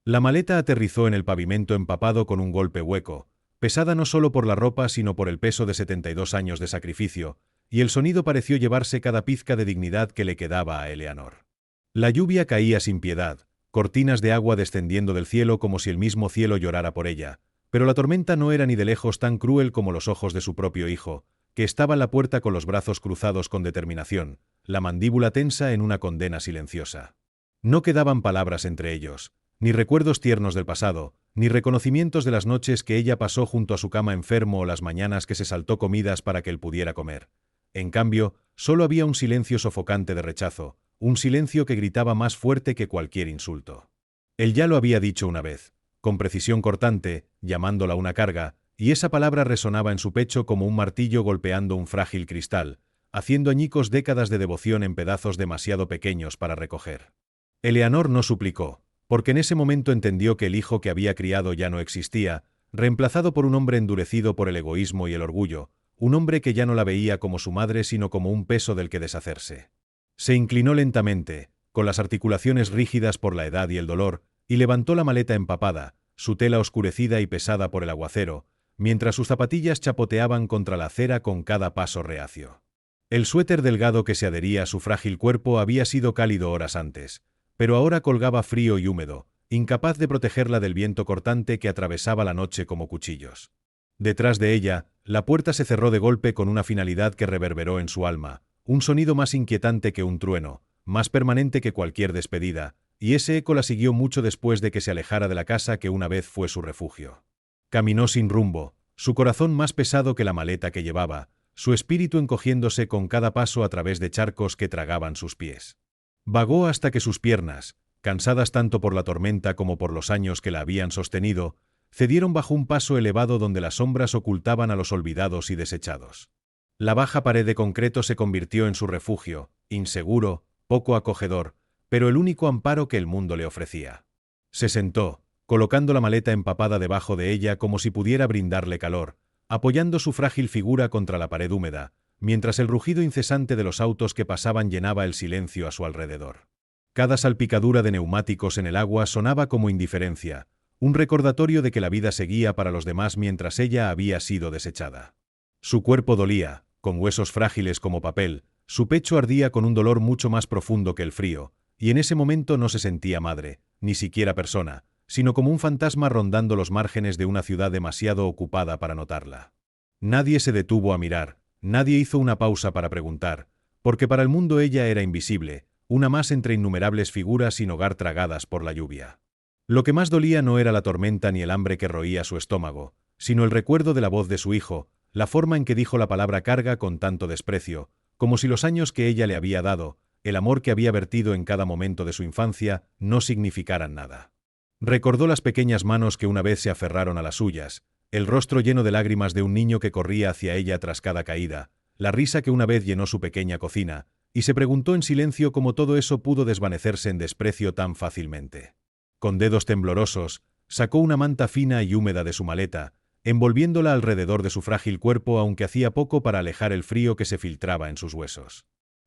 La maleta aterrizó en el pavimento empapado con un golpe hueco, pesada no solo por la ropa sino por el peso de 72 años de sacrificio, y el sonido pareció llevarse cada pizca de dignidad que le quedaba a Eleanor. La lluvia caía sin piedad, cortinas de agua descendiendo del cielo como si el mismo cielo llorara por ella, pero la tormenta no era ni de lejos tan cruel como los ojos de su propio hijo, que estaba en la puerta con los brazos cruzados con determinación, la mandíbula tensa en una condena silenciosa. No quedaban palabras entre ellos, ni recuerdos tiernos del pasado, ni reconocimientos de las noches que ella pasó junto a su cama enfermo o las mañanas que se saltó comidas para que él pudiera comer. En cambio, solo había un silencio sofocante de rechazo, un silencio que gritaba más fuerte que cualquier insulto. Él ya lo había dicho una vez, con precisión cortante, llamándola una carga, y esa palabra resonaba en su pecho como un martillo golpeando un frágil cristal, haciendo añicos décadas de devoción en pedazos demasiado pequeños para recoger. Eleanor no suplicó, porque en ese momento entendió que el hijo que había criado ya no existía, reemplazado por un hombre endurecido por el egoísmo y el orgullo, un hombre que ya no la veía como su madre sino como un peso del que deshacerse. Se inclinó lentamente, con las articulaciones rígidas por la edad y el dolor, y levantó la maleta empapada, su tela oscurecida y pesada por el aguacero, mientras sus zapatillas chapoteaban contra la acera con cada paso reacio. El suéter delgado que se adhería a su frágil cuerpo había sido cálido horas antes, pero ahora colgaba frío y húmedo, incapaz de protegerla del viento cortante que atravesaba la noche como cuchillos. Detrás de ella, la puerta se cerró de golpe con una finalidad que reverberó en su alma, un sonido más inquietante que un trueno, más permanente que cualquier despedida, y ese eco la siguió mucho después de que se alejara de la casa que una vez fue su refugio. Caminó sin rumbo, su corazón más pesado que la maleta que llevaba, su espíritu encogiéndose con cada paso a través de charcos que tragaban sus pies. Vagó hasta que sus piernas, cansadas tanto por la tormenta como por los años que la habían sostenido, cedieron bajo un paso elevado donde las sombras ocultaban a los olvidados y desechados. La baja pared de concreto se convirtió en su refugio, inseguro, poco acogedor, pero el único amparo que el mundo le ofrecía. Se sentó, colocando la maleta empapada debajo de ella como si pudiera brindarle calor, apoyando su frágil figura contra la pared húmeda, mientras el rugido incesante de los autos que pasaban llenaba el silencio a su alrededor. Cada salpicadura de neumáticos en el agua sonaba como indiferencia, un recordatorio de que la vida seguía para los demás mientras ella había sido desechada. Su cuerpo dolía, con huesos frágiles como papel, su pecho ardía con un dolor mucho más profundo que el frío, y en ese momento no se sentía madre, ni siquiera persona, sino como un fantasma rondando los márgenes de una ciudad demasiado ocupada para notarla. Nadie se detuvo a mirar, nadie hizo una pausa para preguntar, porque para el mundo ella era invisible, una más entre innumerables figuras sin hogar tragadas por la lluvia. Lo que más dolía no era la tormenta ni el hambre que roía su estómago, sino el recuerdo de la voz de su hijo, la forma en que dijo la palabra carga con tanto desprecio, como si los años que ella le había dado, el amor que había vertido en cada momento de su infancia, no significaran nada. Recordó las pequeñas manos que una vez se aferraron a las suyas, el rostro lleno de lágrimas de un niño que corría hacia ella tras cada caída, la risa que una vez llenó su pequeña cocina, y se preguntó en silencio cómo todo eso pudo desvanecerse en desprecio tan fácilmente. Con dedos temblorosos, sacó una manta fina y húmeda de su maleta, envolviéndola alrededor de su frágil cuerpo aunque hacía poco para alejar el frío que se filtraba en sus huesos.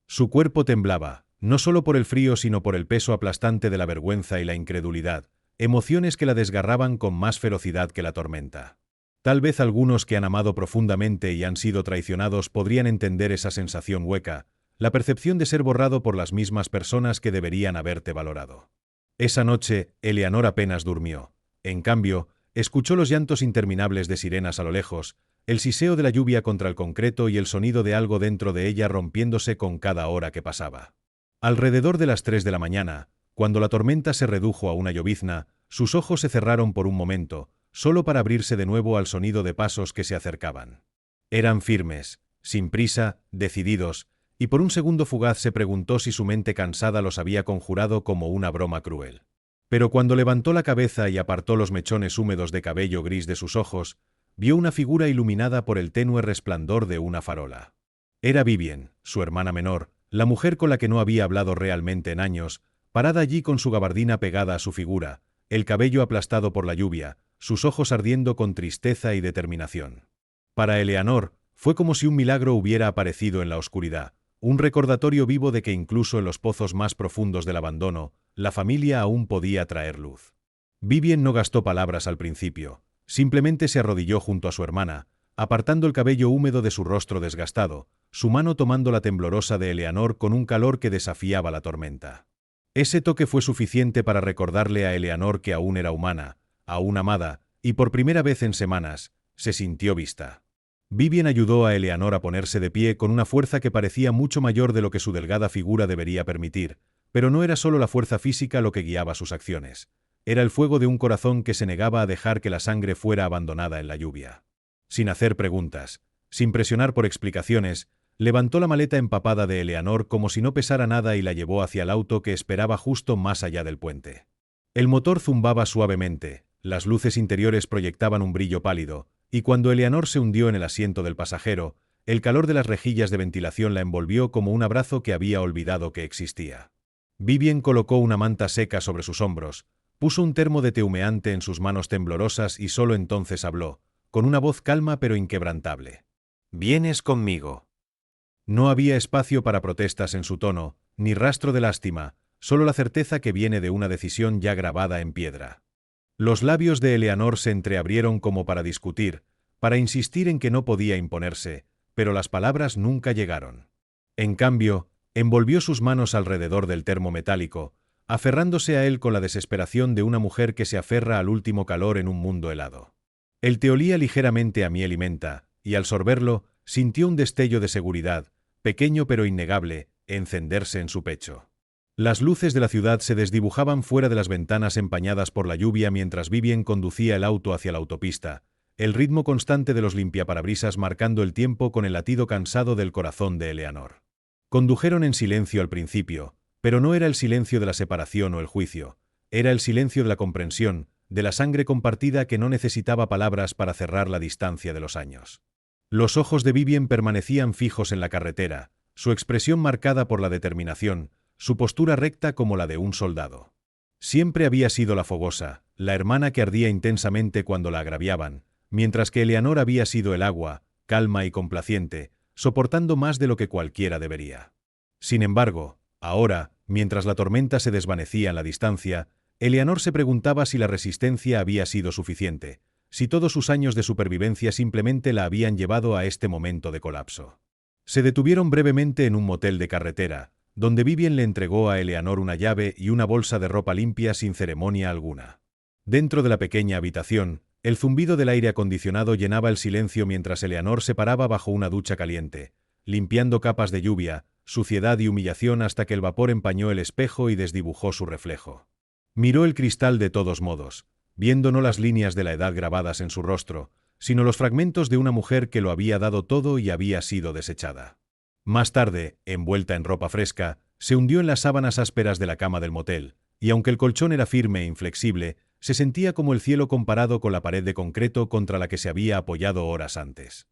Su cuerpo temblaba, no solo por el frío sino por el peso aplastante de la vergüenza y la incredulidad, emociones que la desgarraban con más ferocidad que la tormenta. Tal vez algunos que han amado profundamente y han sido traicionados podrían entender esa sensación hueca, la percepción de ser borrado por las mismas personas que deberían haberte valorado. Esa noche, Eleanor apenas durmió. En cambio, escuchó los llantos interminables de sirenas a lo lejos, el siseo de la lluvia contra el concreto y el sonido de algo dentro de ella rompiéndose con cada hora que pasaba. Alrededor de las 3 de la mañana, cuando la tormenta se redujo a una llovizna, sus ojos se cerraron por un momento, solo para abrirse de nuevo al sonido de pasos que se acercaban. Eran firmes, sin prisa, decididos, y por un segundo fugaz se preguntó si su mente cansada los había conjurado como una broma cruel. Pero cuando levantó la cabeza y apartó los mechones húmedos de cabello gris de sus ojos, vio una figura iluminada por el tenue resplandor de una farola. Era Vivien, su hermana menor, la mujer con la que no había hablado realmente en años, parada allí con su gabardina pegada a su figura, el cabello aplastado por la lluvia, sus ojos ardiendo con tristeza y determinación. Para Eleanor, fue como si un milagro hubiera aparecido en la oscuridad, un recordatorio vivo de que incluso en los pozos más profundos del abandono, la familia aún podía traer luz. Vivien no gastó palabras al principio, simplemente se arrodilló junto a su hermana, apartando el cabello húmedo de su rostro desgastado, su mano tomando la temblorosa de Eleanor con un calor que desafiaba la tormenta. Ese toque fue suficiente para recordarle a Eleanor que aún era humana, aún amada, y por primera vez en semanas, se sintió vista. Vivien ayudó a Eleanor a ponerse de pie con una fuerza que parecía mucho mayor de lo que su delgada figura debería permitir, pero no era solo la fuerza física lo que guiaba sus acciones. Era el fuego de un corazón que se negaba a dejar que la sangre fuera abandonada en la lluvia. Sin hacer preguntas, sin presionar por explicaciones, levantó la maleta empapada de Eleanor como si no pesara nada y la llevó hacia el auto que esperaba justo más allá del puente. El motor zumbaba suavemente, las luces interiores proyectaban un brillo pálido, y cuando Eleanor se hundió en el asiento del pasajero, el calor de las rejillas de ventilación la envolvió como un abrazo que había olvidado que existía. Vivien colocó una manta seca sobre sus hombros, puso un termo de té humeante en sus manos temblorosas y solo entonces habló, con una voz calma pero inquebrantable. «Vienes conmigo». No había espacio para protestas en su tono, ni rastro de lástima, solo la certeza que viene de una decisión ya grabada en piedra. Los labios de Eleanor se entreabrieron como para discutir, para insistir en que no podía imponerse, pero las palabras nunca llegaron. En cambio, envolvió sus manos alrededor del termo metálico, aferrándose a él con la desesperación de una mujer que se aferra al último calor en un mundo helado. El té olía ligeramente a miel y menta, y al sorberlo, sintió un destello de seguridad, pequeño pero innegable, encenderse en su pecho. Las luces de la ciudad se desdibujaban fuera de las ventanas empañadas por la lluvia mientras Vivien conducía el auto hacia la autopista, el ritmo constante de los limpiaparabrisas marcando el tiempo con el latido cansado del corazón de Eleanor. Condujeron en silencio al principio, pero no era el silencio de la separación o el juicio, era el silencio de la comprensión, de la sangre compartida que no necesitaba palabras para cerrar la distancia de los años. Los ojos de Vivien permanecían fijos en la carretera, su expresión marcada por la determinación, su postura recta como la de un soldado. Siempre había sido la fogosa, la hermana que ardía intensamente cuando la agraviaban, mientras que Eleanor había sido el agua, calma y complaciente, soportando más de lo que cualquiera debería. Sin embargo, ahora, mientras la tormenta se desvanecía en la distancia, Eleanor se preguntaba si la resistencia había sido suficiente, si todos sus años de supervivencia simplemente la habían llevado a este momento de colapso. Se detuvieron brevemente en un motel de carretera, donde Vivien le entregó a Eleanor una llave y una bolsa de ropa limpia sin ceremonia alguna. Dentro de la pequeña habitación, el zumbido del aire acondicionado llenaba el silencio mientras Eleanor se paraba bajo una ducha caliente, limpiando capas de lluvia, suciedad y humillación hasta que el vapor empañó el espejo y desdibujó su reflejo. Miró el cristal de todos modos, viendo no las líneas de la edad grabadas en su rostro, sino los fragmentos de una mujer que lo había dado todo y había sido desechada. Más tarde, envuelta en ropa fresca, se hundió en las sábanas ásperas de la cama del motel, y aunque el colchón era firme e inflexible, se sentía como el cielo comparado con la pared de concreto contra la que se había apoyado horas antes.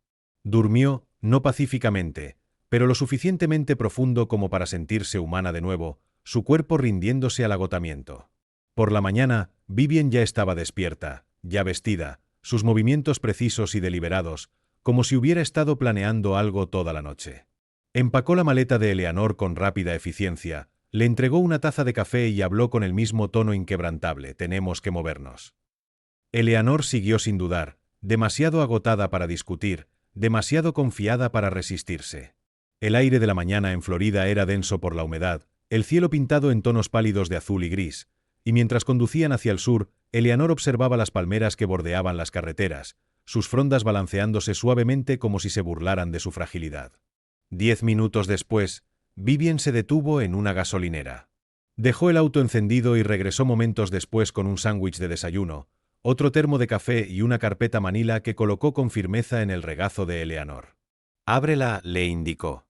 Durmió, no pacíficamente, pero lo suficientemente profundo como para sentirse humana de nuevo, su cuerpo rindiéndose al agotamiento. Por la mañana, Vivien ya estaba despierta, ya vestida, sus movimientos precisos y deliberados, como si hubiera estado planeando algo toda la noche. Empacó la maleta de Eleanor con rápida eficiencia, le entregó una taza de café y habló con el mismo tono inquebrantable: «Tenemos que movernos». Eleanor siguió sin dudar, demasiado agotada para discutir, demasiado confiada para resistirse. El aire de la mañana en Florida era denso por la humedad, el cielo pintado en tonos pálidos de azul y gris, y mientras conducían hacia el sur, Eleanor observaba las palmeras que bordeaban las carreteras, sus frondas balanceándose suavemente como si se burlaran de su fragilidad. 10 minutos después, Vivien se detuvo en una gasolinera. Dejó el auto encendido y regresó momentos después con un sándwich de desayuno, otro termo de café y una carpeta manila que colocó con firmeza en el regazo de Eleanor. «Ábrela», le indicó.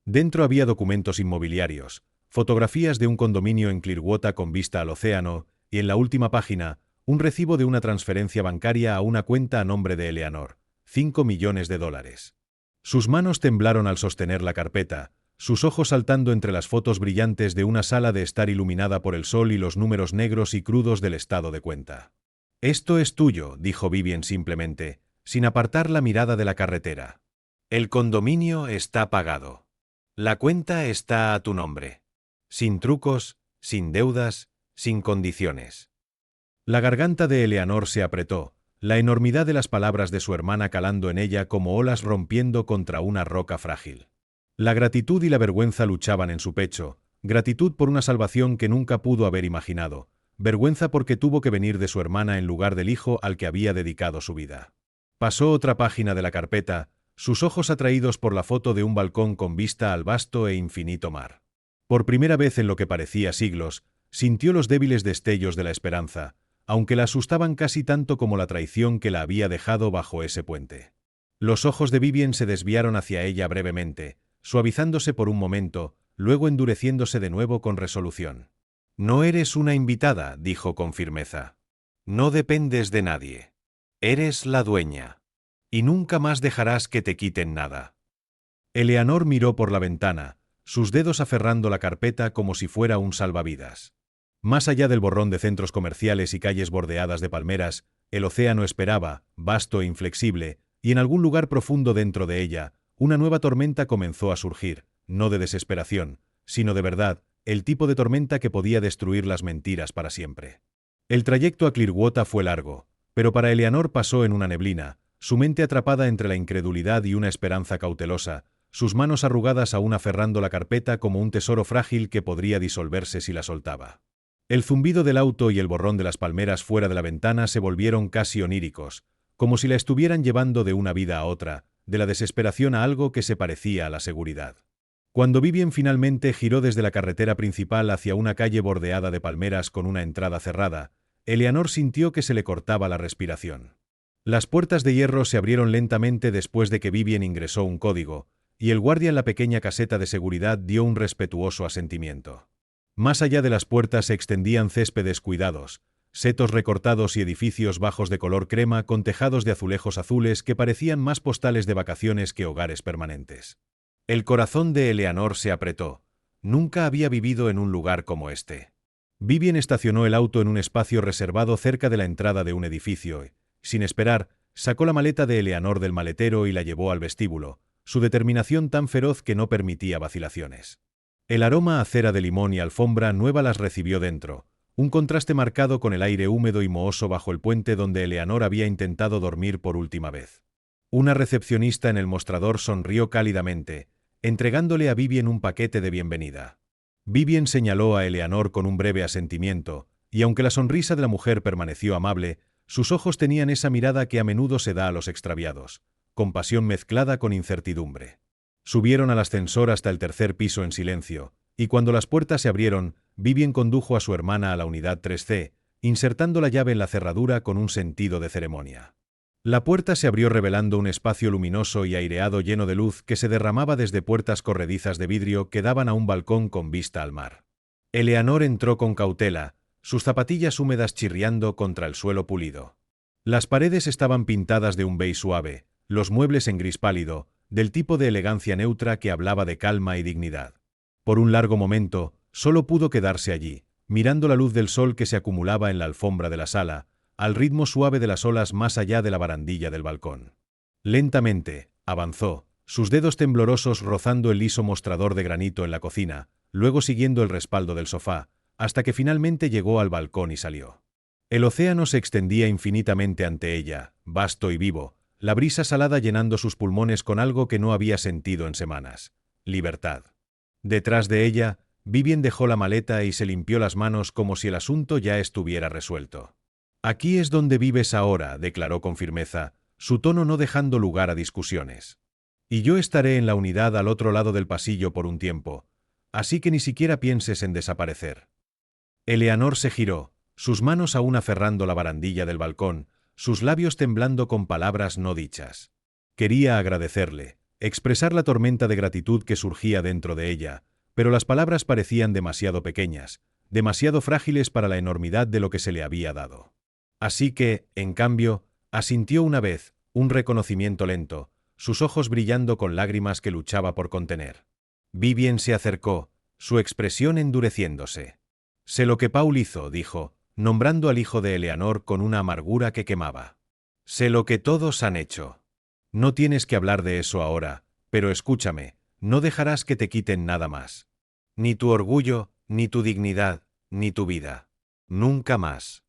Dentro había documentos inmobiliarios, fotografías de un condominio en Clearwater con vista al océano, y en la última página, un recibo de una transferencia bancaria a una cuenta a nombre de Eleanor, $5 millones. Sus manos temblaron al sostener la carpeta, sus ojos saltando entre las fotos brillantes de una sala de estar iluminada por el sol y los números negros y crudos del estado de cuenta. «Esto es tuyo», dijo Vivien simplemente, sin apartar la mirada de la carretera. «El condominio está pagado. La cuenta está a tu nombre. Sin trucos, sin deudas, sin condiciones». La garganta de Eleanor se apretó, la enormidad de las palabras de su hermana calando en ella como olas rompiendo contra una roca frágil. La gratitud y la vergüenza luchaban en su pecho, gratitud por una salvación que nunca pudo haber imaginado, vergüenza porque tuvo que venir de su hermana en lugar del hijo al que había dedicado su vida. Pasó otra página de la carpeta, sus ojos atraídos por la foto de un balcón con vista al vasto e infinito mar. Por primera vez en lo que parecía siglos, sintió los débiles destellos de la esperanza, aunque la asustaban casi tanto como la traición que la había dejado bajo ese puente. Los ojos de Vivien se desviaron hacia ella brevemente, suavizándose por un momento, luego endureciéndose de nuevo con resolución. «No eres una invitada», dijo con firmeza. «No dependes de nadie. Eres la dueña. Y nunca más dejarás que te quiten nada». Eleanor miró por la ventana, sus dedos aferrando la carpeta como si fuera un salvavidas. Más allá del borrón de centros comerciales y calles bordeadas de palmeras, el océano esperaba, vasto e inflexible, y en algún lugar profundo dentro de ella, una nueva tormenta comenzó a surgir, no de desesperación, sino de verdad, el tipo de tormenta que podía destruir las mentiras para siempre. El trayecto a Clearwater fue largo, pero para Eleanor pasó en una neblina, su mente atrapada entre la incredulidad y una esperanza cautelosa, sus manos arrugadas aún aferrando la carpeta como un tesoro frágil que podría disolverse si la soltaba. El zumbido del auto y el borrón de las palmeras fuera de la ventana se volvieron casi oníricos, como si la estuvieran llevando de una vida a otra, de la desesperación a algo que se parecía a la seguridad. Cuando Vivien finalmente giró desde la carretera principal hacia una calle bordeada de palmeras con una entrada cerrada, Eleanor sintió que se le cortaba la respiración. Las puertas de hierro se abrieron lentamente después de que Vivien ingresó un código, y el guardia en la pequeña caseta de seguridad dio un respetuoso asentimiento. Más allá de las puertas se extendían céspedes cuidados, setos recortados y edificios bajos de color crema con tejados de azulejos azules que parecían más postales de vacaciones que hogares permanentes. El corazón de Eleanor se apretó. Nunca había vivido en un lugar como este. Vivien estacionó el auto en un espacio reservado cerca de la entrada de un edificio y, sin esperar, sacó la maleta de Eleanor del maletero y la llevó al vestíbulo, su determinación tan feroz que no permitía vacilaciones. El aroma a cera de limón y alfombra nueva las recibió dentro, un contraste marcado con el aire húmedo y mohoso bajo el puente donde Eleanor había intentado dormir por última vez. Una recepcionista en el mostrador sonrió cálidamente, entregándole a Vivien un paquete de bienvenida. Vivien señaló a Eleanor con un breve asentimiento, y aunque la sonrisa de la mujer permaneció amable, sus ojos tenían esa mirada que a menudo se da a los extraviados, compasión mezclada con incertidumbre. Subieron al ascensor hasta el tercer piso en silencio, y cuando las puertas se abrieron, Vivien condujo a su hermana a la unidad 3C, insertando la llave en la cerradura con un sentido de ceremonia. La puerta se abrió revelando un espacio luminoso y aireado lleno de luz que se derramaba desde puertas corredizas de vidrio que daban a un balcón con vista al mar. Eleanor entró con cautela, sus zapatillas húmedas chirriando contra el suelo pulido. Las paredes estaban pintadas de un beige suave, los muebles en gris pálido, del tipo de elegancia neutra que hablaba de calma y dignidad. Por un largo momento, solo pudo quedarse allí, mirando la luz del sol que se acumulaba en la alfombra de la sala, al ritmo suave de las olas más allá de la barandilla del balcón. Lentamente, avanzó, sus dedos temblorosos rozando el liso mostrador de granito en la cocina, luego siguiendo el respaldo del sofá, hasta que finalmente llegó al balcón y salió. El océano se extendía infinitamente ante ella, vasto y vivo, la brisa salada llenando sus pulmones con algo que no había sentido en semanas: libertad. Detrás de ella, Vivien dejó la maleta y se limpió las manos como si el asunto ya estuviera resuelto. «Aquí es donde vives ahora», declaró con firmeza, su tono no dejando lugar a discusiones. «Y yo estaré en la unidad al otro lado del pasillo por un tiempo, así que ni siquiera pienses en desaparecer». Eleanor se giró, sus manos aún aferrando la barandilla del balcón, sus labios temblando con palabras no dichas. Quería agradecerle, expresar la tormenta de gratitud que surgía dentro de ella, pero las palabras parecían demasiado pequeñas, demasiado frágiles para la enormidad de lo que se le había dado. Así que, en cambio, asintió una vez, un reconocimiento lento, sus ojos brillando con lágrimas que luchaba por contener. Vivien se acercó, su expresión endureciéndose. «Sé lo que Paul hizo», dijo, nombrando al hijo de Eleanor con una amargura que quemaba. «Sé lo que todos han hecho. No tienes que hablar de eso ahora, pero escúchame, no dejarás que te quiten nada más. Ni tu orgullo, ni tu dignidad, ni tu vida. Nunca más».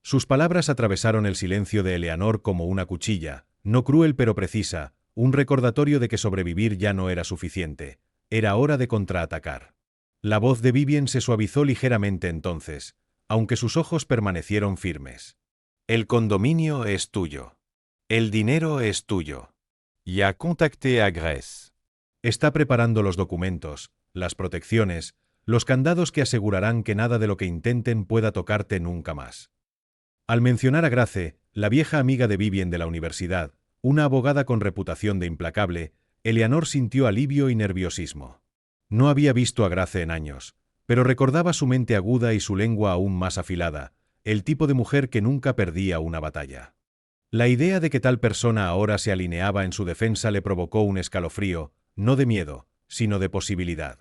Sus palabras atravesaron el silencio de Eleanor como una cuchilla, no cruel pero precisa, un recordatorio de que sobrevivir ya no era suficiente. Era hora de contraatacar. La voz de Vivien se suavizó ligeramente entonces, aunque sus ojos permanecieron firmes. El condominio es tuyo. El dinero es tuyo. Ya contacté a Grace. Está preparando los documentos, las protecciones, los candados que asegurarán que nada de lo que intenten pueda tocarte nunca más. Al mencionar a Grace, la vieja amiga de Vivien de la universidad, una abogada con reputación de implacable, Eleanor sintió alivio y nerviosismo. No había visto a Grace en años, pero recordaba su mente aguda y su lengua aún más afilada, el tipo de mujer que nunca perdía una batalla. La idea de que tal persona ahora se alineaba en su defensa le provocó un escalofrío, no de miedo, sino de posibilidad.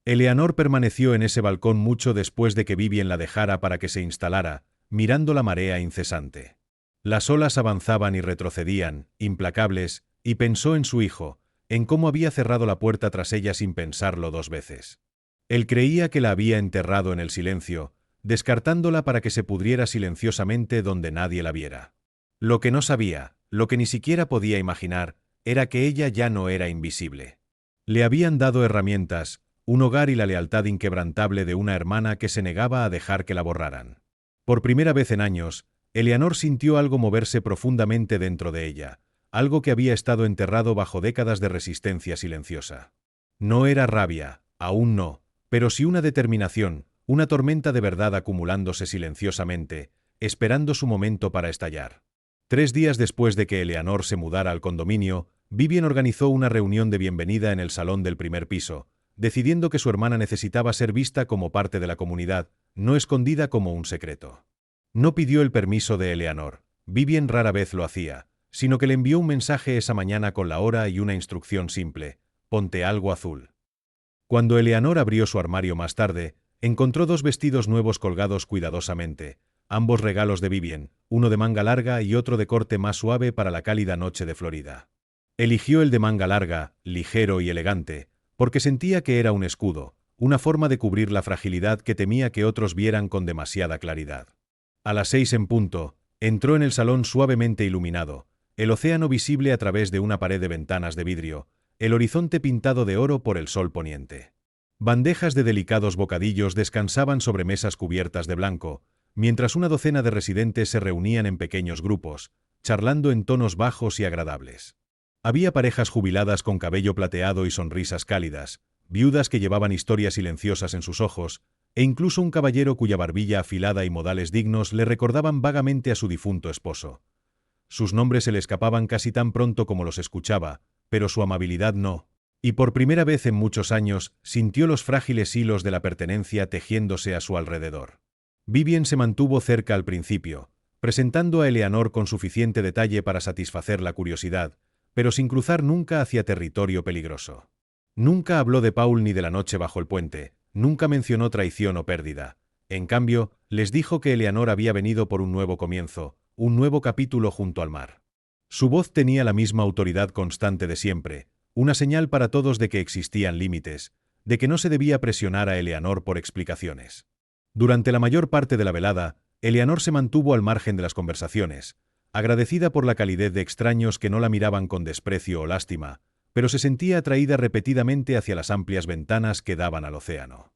Eleanor permaneció en ese balcón mucho después de que Vivien la dejara para que se instalara, mirando la marea incesante. Las olas avanzaban y retrocedían, implacables, y pensó en su hijo, en cómo había cerrado la puerta tras ella sin pensarlo 2 veces. Él creía que la había enterrado en el silencio, descartándola para que se pudriera silenciosamente donde nadie la viera. Lo que no sabía, lo que ni siquiera podía imaginar, era que ella ya no era invisible. Le habían dado herramientas, un hogar y la lealtad inquebrantable de una hermana que se negaba a dejar que la borraran. Por primera vez en años, Eleanor sintió algo moverse profundamente dentro de ella, algo que había estado enterrado bajo décadas de resistencia silenciosa. No era rabia, aún no, pero sí una determinación, una tormenta de verdad acumulándose silenciosamente, esperando su momento para estallar. 3 días después de que Eleanor se mudara al condominio, Vivien organizó una reunión de bienvenida en el salón del primer piso, decidiendo que su hermana necesitaba ser vista como parte de la comunidad, no escondida como un secreto. No pidió el permiso de Eleanor, Vivien rara vez lo hacía, sino que le envió un mensaje esa mañana con la hora y una instrucción simple: ponte algo azul. Cuando Eleanor abrió su armario más tarde, encontró 2 vestidos nuevos colgados cuidadosamente, ambos regalos de Vivien, uno de manga larga y otro de corte más suave para la cálida noche de Florida. Eligió el de manga larga, ligero y elegante, porque sentía que era un escudo, una forma de cubrir la fragilidad que temía que otros vieran con demasiada claridad. A las 6 en punto, entró en el salón suavemente iluminado, el océano visible a través de una pared de ventanas de vidrio, el horizonte pintado de oro por el sol poniente. Bandejas de delicados bocadillos descansaban sobre mesas cubiertas de blanco, mientras una docena de residentes se reunían en pequeños grupos, charlando en tonos bajos y agradables. Había parejas jubiladas con cabello plateado y sonrisas cálidas, viudas que llevaban historias silenciosas en sus ojos, e incluso un caballero cuya barbilla afilada y modales dignos le recordaban vagamente a su difunto esposo. Sus nombres se le escapaban casi tan pronto como los escuchaba, pero su amabilidad no, y por primera vez en muchos años sintió los frágiles hilos de la pertenencia tejiéndose a su alrededor. Vivien se mantuvo cerca al principio, presentando a Eleanor con suficiente detalle para satisfacer la curiosidad, pero sin cruzar nunca hacia territorio peligroso. Nunca habló de Paul ni de la noche bajo el puente, nunca mencionó traición o pérdida. En cambio, les dijo que Eleanor había venido por un nuevo comienzo, un nuevo capítulo junto al mar. Su voz tenía la misma autoridad constante de siempre, una señal para todos de que existían límites, de que no se debía presionar a Eleanor por explicaciones. Durante la mayor parte de la velada, Eleanor se mantuvo al margen de las conversaciones, agradecida por la calidez de extraños que no la miraban con desprecio o lástima, pero se sentía atraída repetidamente hacia las amplias ventanas que daban al océano.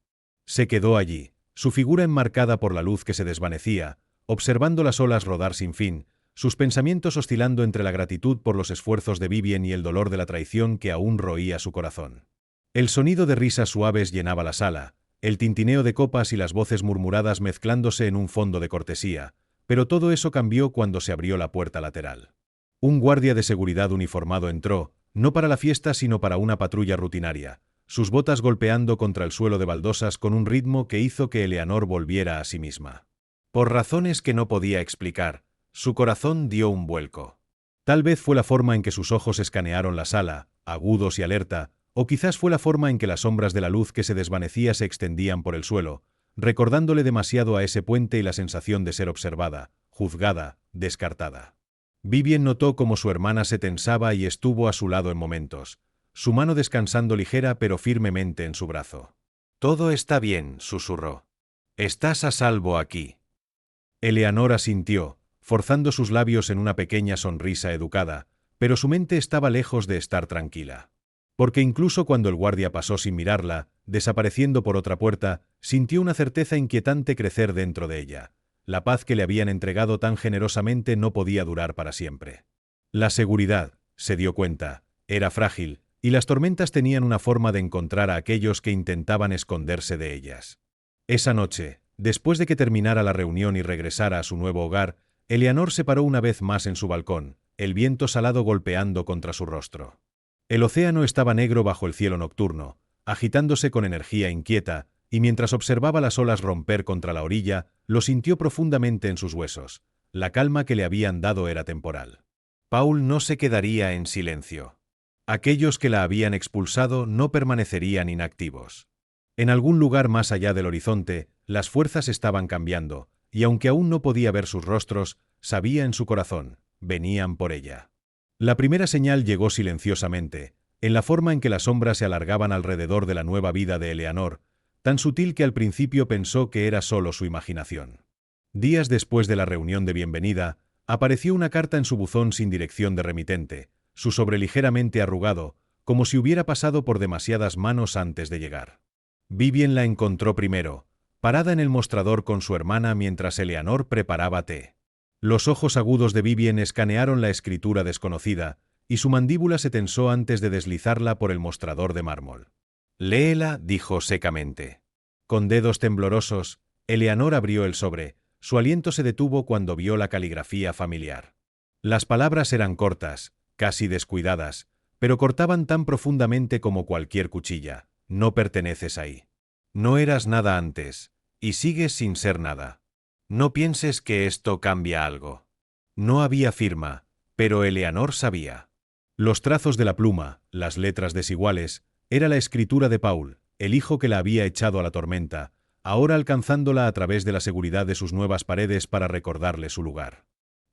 Se quedó allí, su figura enmarcada por la luz que se desvanecía, observando las olas rodar sin fin, sus pensamientos oscilando entre la gratitud por los esfuerzos de Vivien y el dolor de la traición que aún roía su corazón. El sonido de risas suaves llenaba la sala, el tintineo de copas y las voces murmuradas mezclándose en un fondo de cortesía, pero todo eso cambió cuando se abrió la puerta lateral. Un guardia de seguridad uniformado entró, no para la fiesta sino para una patrulla rutinaria, sus botas golpeando contra el suelo de baldosas con un ritmo que hizo que Eleanor volviera a sí misma. Por razones que no podía explicar, su corazón dio un vuelco. Tal vez fue la forma en que sus ojos escanearon la sala, agudos y alerta, o quizás fue la forma en que las sombras de la luz que se desvanecía se extendían por el suelo, recordándole demasiado a ese puente y la sensación de ser observada, juzgada, descartada. Vivien notó cómo su hermana se tensaba y estuvo a su lado en momentos, su mano descansando ligera pero firmemente en su brazo. «Todo está bien», susurró. «Estás a salvo aquí». Eleanor asintió, forzando sus labios en una pequeña sonrisa educada, pero su mente estaba lejos de estar tranquila. Porque incluso cuando el guardia pasó sin mirarla, desapareciendo por otra puerta, sintió una certeza inquietante crecer dentro de ella. La paz que le habían entregado tan generosamente no podía durar para siempre. La seguridad, se dio cuenta, era frágil, y las tormentas tenían una forma de encontrar a aquellos que intentaban esconderse de ellas. Esa noche, después de que terminara la reunión y regresara a su nuevo hogar, Eleanor se paró una vez más en su balcón, el viento salado golpeando contra su rostro. El océano estaba negro bajo el cielo nocturno, agitándose con energía inquieta, y mientras observaba las olas romper contra la orilla, lo sintió profundamente en sus huesos. La calma que le habían dado era temporal. Paul no se quedaría en silencio. Aquellos que la habían expulsado no permanecerían inactivos. En algún lugar más allá del horizonte, las fuerzas estaban cambiando, y aunque aún no podía ver sus rostros, sabía en su corazón, venían por ella. La primera señal llegó silenciosamente, en la forma en que las sombras se alargaban alrededor de la nueva vida de Eleanor, tan sutil que al principio pensó que era solo su imaginación. Días después de la reunión de bienvenida, apareció una carta en su buzón sin dirección de remitente, su sobre ligeramente arrugado, como si hubiera pasado por demasiadas manos antes de llegar. Vivien la encontró primero, parada en el mostrador con su hermana mientras Eleanor preparaba té. Los ojos agudos de Vivien escanearon la escritura desconocida, y su mandíbula se tensó antes de deslizarla por el mostrador de mármol. «Léela», dijo secamente. Con dedos temblorosos, Eleanor abrió el sobre. Su aliento se detuvo cuando vio la caligrafía familiar. Las palabras eran cortas, casi descuidadas, pero cortaban tan profundamente como cualquier cuchilla. No perteneces ahí. No eras nada antes, y sigues sin ser nada. No pienses que esto cambia algo. No había firma, pero Eleanor sabía. Los trazos de la pluma, las letras desiguales, era la escritura de Paul, el hijo que la había echado a la tormenta, ahora alcanzándola a través de la seguridad de sus nuevas paredes para recordarle su lugar.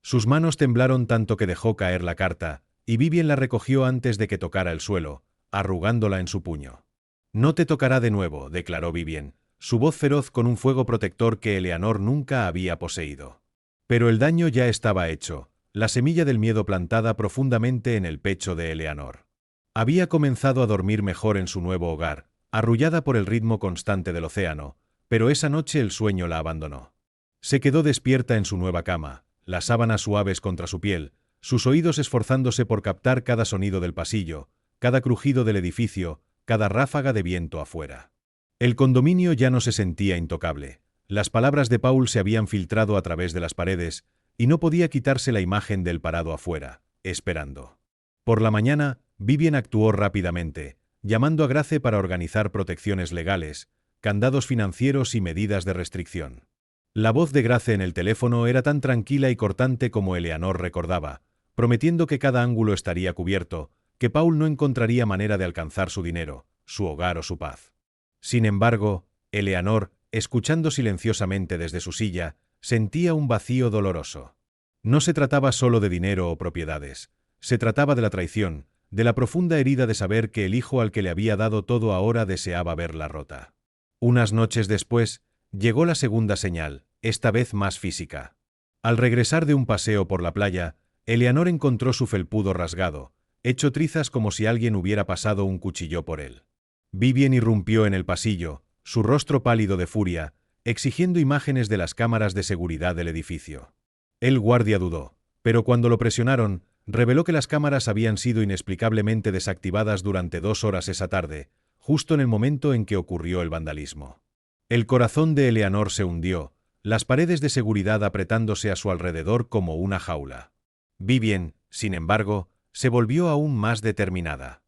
Sus manos temblaron tanto que dejó caer la carta, y Vivien la recogió antes de que tocara el suelo, arrugándola en su puño. «No te tocará de nuevo», declaró Vivien, su voz feroz con un fuego protector que Eleanor nunca había poseído. Pero el daño ya estaba hecho, la semilla del miedo plantada profundamente en el pecho de Eleanor. Había comenzado a dormir mejor en su nuevo hogar, arrullada por el ritmo constante del océano, pero esa noche el sueño la abandonó. Se quedó despierta en su nueva cama, las sábanas suaves contra su piel, sus oídos esforzándose por captar cada sonido del pasillo, cada crujido del edificio, cada ráfaga de viento afuera. El condominio ya no se sentía intocable. Las palabras de Paul se habían filtrado a través de las paredes, y no podía quitarse la imagen del parado afuera, esperando. Por la mañana, Vivien actuó rápidamente, llamando a Grace para organizar protecciones legales, candados financieros y medidas de restricción. La voz de Grace en el teléfono era tan tranquila y cortante como Eleanor recordaba, prometiendo que cada ángulo estaría cubierto, que Paul no encontraría manera de alcanzar su dinero, su hogar o su paz. Sin embargo, Eleanor, escuchando silenciosamente desde su silla, sentía un vacío doloroso. No se trataba solo de dinero o propiedades, se trataba de la traición, de la profunda herida de saber que el hijo al que le había dado todo ahora deseaba verla rota. Unas noches después, llegó la segunda señal, esta vez más física. Al regresar de un paseo por la playa, Eleanor encontró su felpudo rasgado, hecho trizas como si alguien hubiera pasado un cuchillo por él. Vivien irrumpió en el pasillo, su rostro pálido de furia, exigiendo imágenes de las cámaras de seguridad del edificio. El guardia dudó, pero cuando lo presionaron, reveló que las cámaras habían sido inexplicablemente desactivadas durante 2 horas esa tarde, justo en el momento en que ocurrió el vandalismo. El corazón de Eleanor se hundió, las paredes de seguridad apretándose a su alrededor como una jaula. Vivien, sin embargo, se volvió aún más determinada.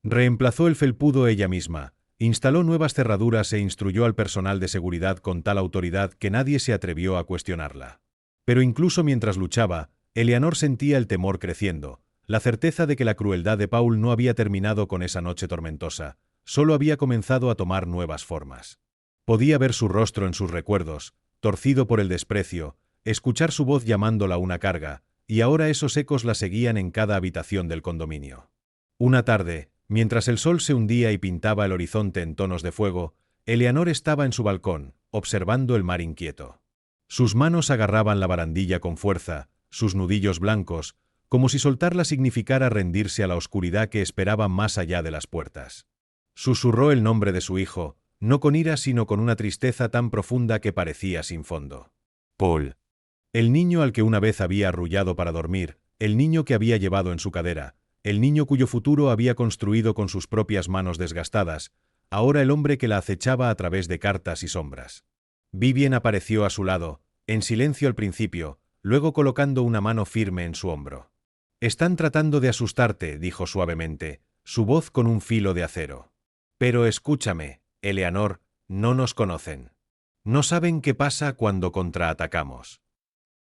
Reemplazó el felpudo ella misma, instaló nuevas cerraduras e instruyó al personal de seguridad con tal autoridad que nadie se atrevió a cuestionarla. Pero incluso mientras luchaba, Eleanor sentía el temor creciendo, la certeza de que la crueldad de Paul no había terminado con esa noche tormentosa, solo había comenzado a tomar nuevas formas. Podía ver su rostro en sus recuerdos, torcido por el desprecio, escuchar su voz llamándola una carga, y ahora esos ecos la seguían en cada habitación del condominio. Una tarde, mientras el sol se hundía y pintaba el horizonte en tonos de fuego, Eleanor estaba en su balcón, observando el mar inquieto. Sus manos agarraban la barandilla con fuerza, sus nudillos blancos, como si soltarla significara rendirse a la oscuridad que esperaba más allá de las puertas. Susurró el nombre de su hijo, no con ira sino con una tristeza tan profunda que parecía sin fondo. Paul. El niño al que una vez había arrullado para dormir, el niño que había llevado en su cadera, el niño cuyo futuro había construido con sus propias manos desgastadas, ahora el hombre que la acechaba a través de cartas y sombras. Vivien apareció a su lado, en silencio al principio, luego colocando una mano firme en su hombro. «Están tratando de asustarte», dijo suavemente, su voz con un filo de acero. «Pero escúchame, Eleanor, no nos conocen. No saben qué pasa cuando contraatacamos».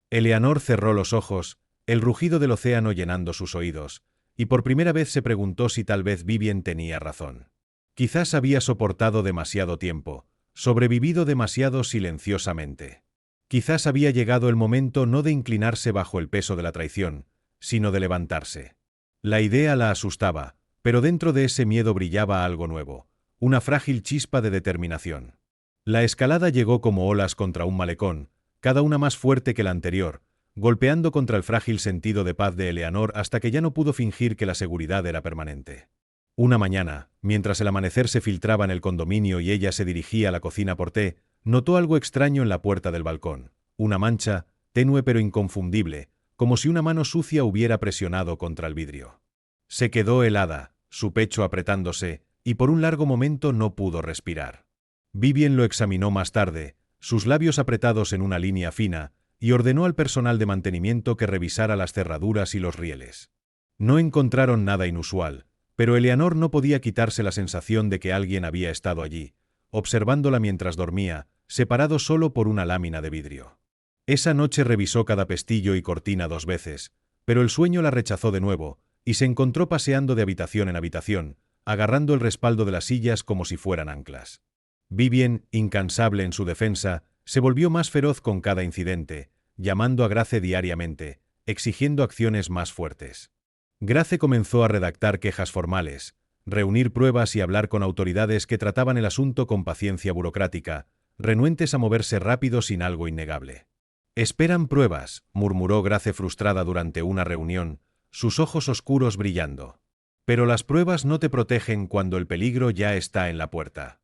Eleanor cerró los ojos, el rugido del océano llenando sus oídos, y por primera vez se preguntó si tal vez Vivien tenía razón. Quizás había soportado demasiado tiempo, sobrevivido demasiado silenciosamente. Quizás había llegado el momento no de inclinarse bajo el peso de la traición, sino de levantarse. La idea la asustaba, pero dentro de ese miedo brillaba algo nuevo, una frágil chispa de determinación. La escalada llegó como olas contra un malecón, cada una más fuerte que la anterior, golpeando contra el frágil sentido de paz de Eleanor hasta que ya no pudo fingir que la seguridad era permanente. Una mañana, mientras el amanecer se filtraba en el condominio y ella se dirigía a la cocina por té, notó algo extraño en la puerta del balcón, una mancha, tenue pero inconfundible, como si una mano sucia hubiera presionado contra el vidrio. Se quedó helada, su pecho apretándose, y por un largo momento no pudo respirar. Vivien lo examinó más tarde, sus labios apretados en una línea fina, y ordenó al personal de mantenimiento que revisara las cerraduras y los rieles. No encontraron nada inusual, pero Eleanor no podía quitarse la sensación de que alguien había estado allí, observándola mientras dormía, separado solo por una lámina de vidrio. Esa noche revisó cada pestillo y cortina 2 veces, pero el sueño la rechazó de nuevo, y se encontró paseando de habitación en habitación, agarrando el respaldo de las sillas como si fueran anclas. Vivien, incansable en su defensa, se volvió más feroz con cada incidente, llamando a Grace diariamente, exigiendo acciones más fuertes. Grace comenzó a redactar quejas formales, reunir pruebas y hablar con autoridades que trataban el asunto con paciencia burocrática, renuentes a moverse rápido sin algo innegable. «Esperan pruebas», murmuró Grace frustrada durante una reunión, sus ojos oscuros brillando. «Pero las pruebas no te protegen cuando el peligro ya está en la puerta».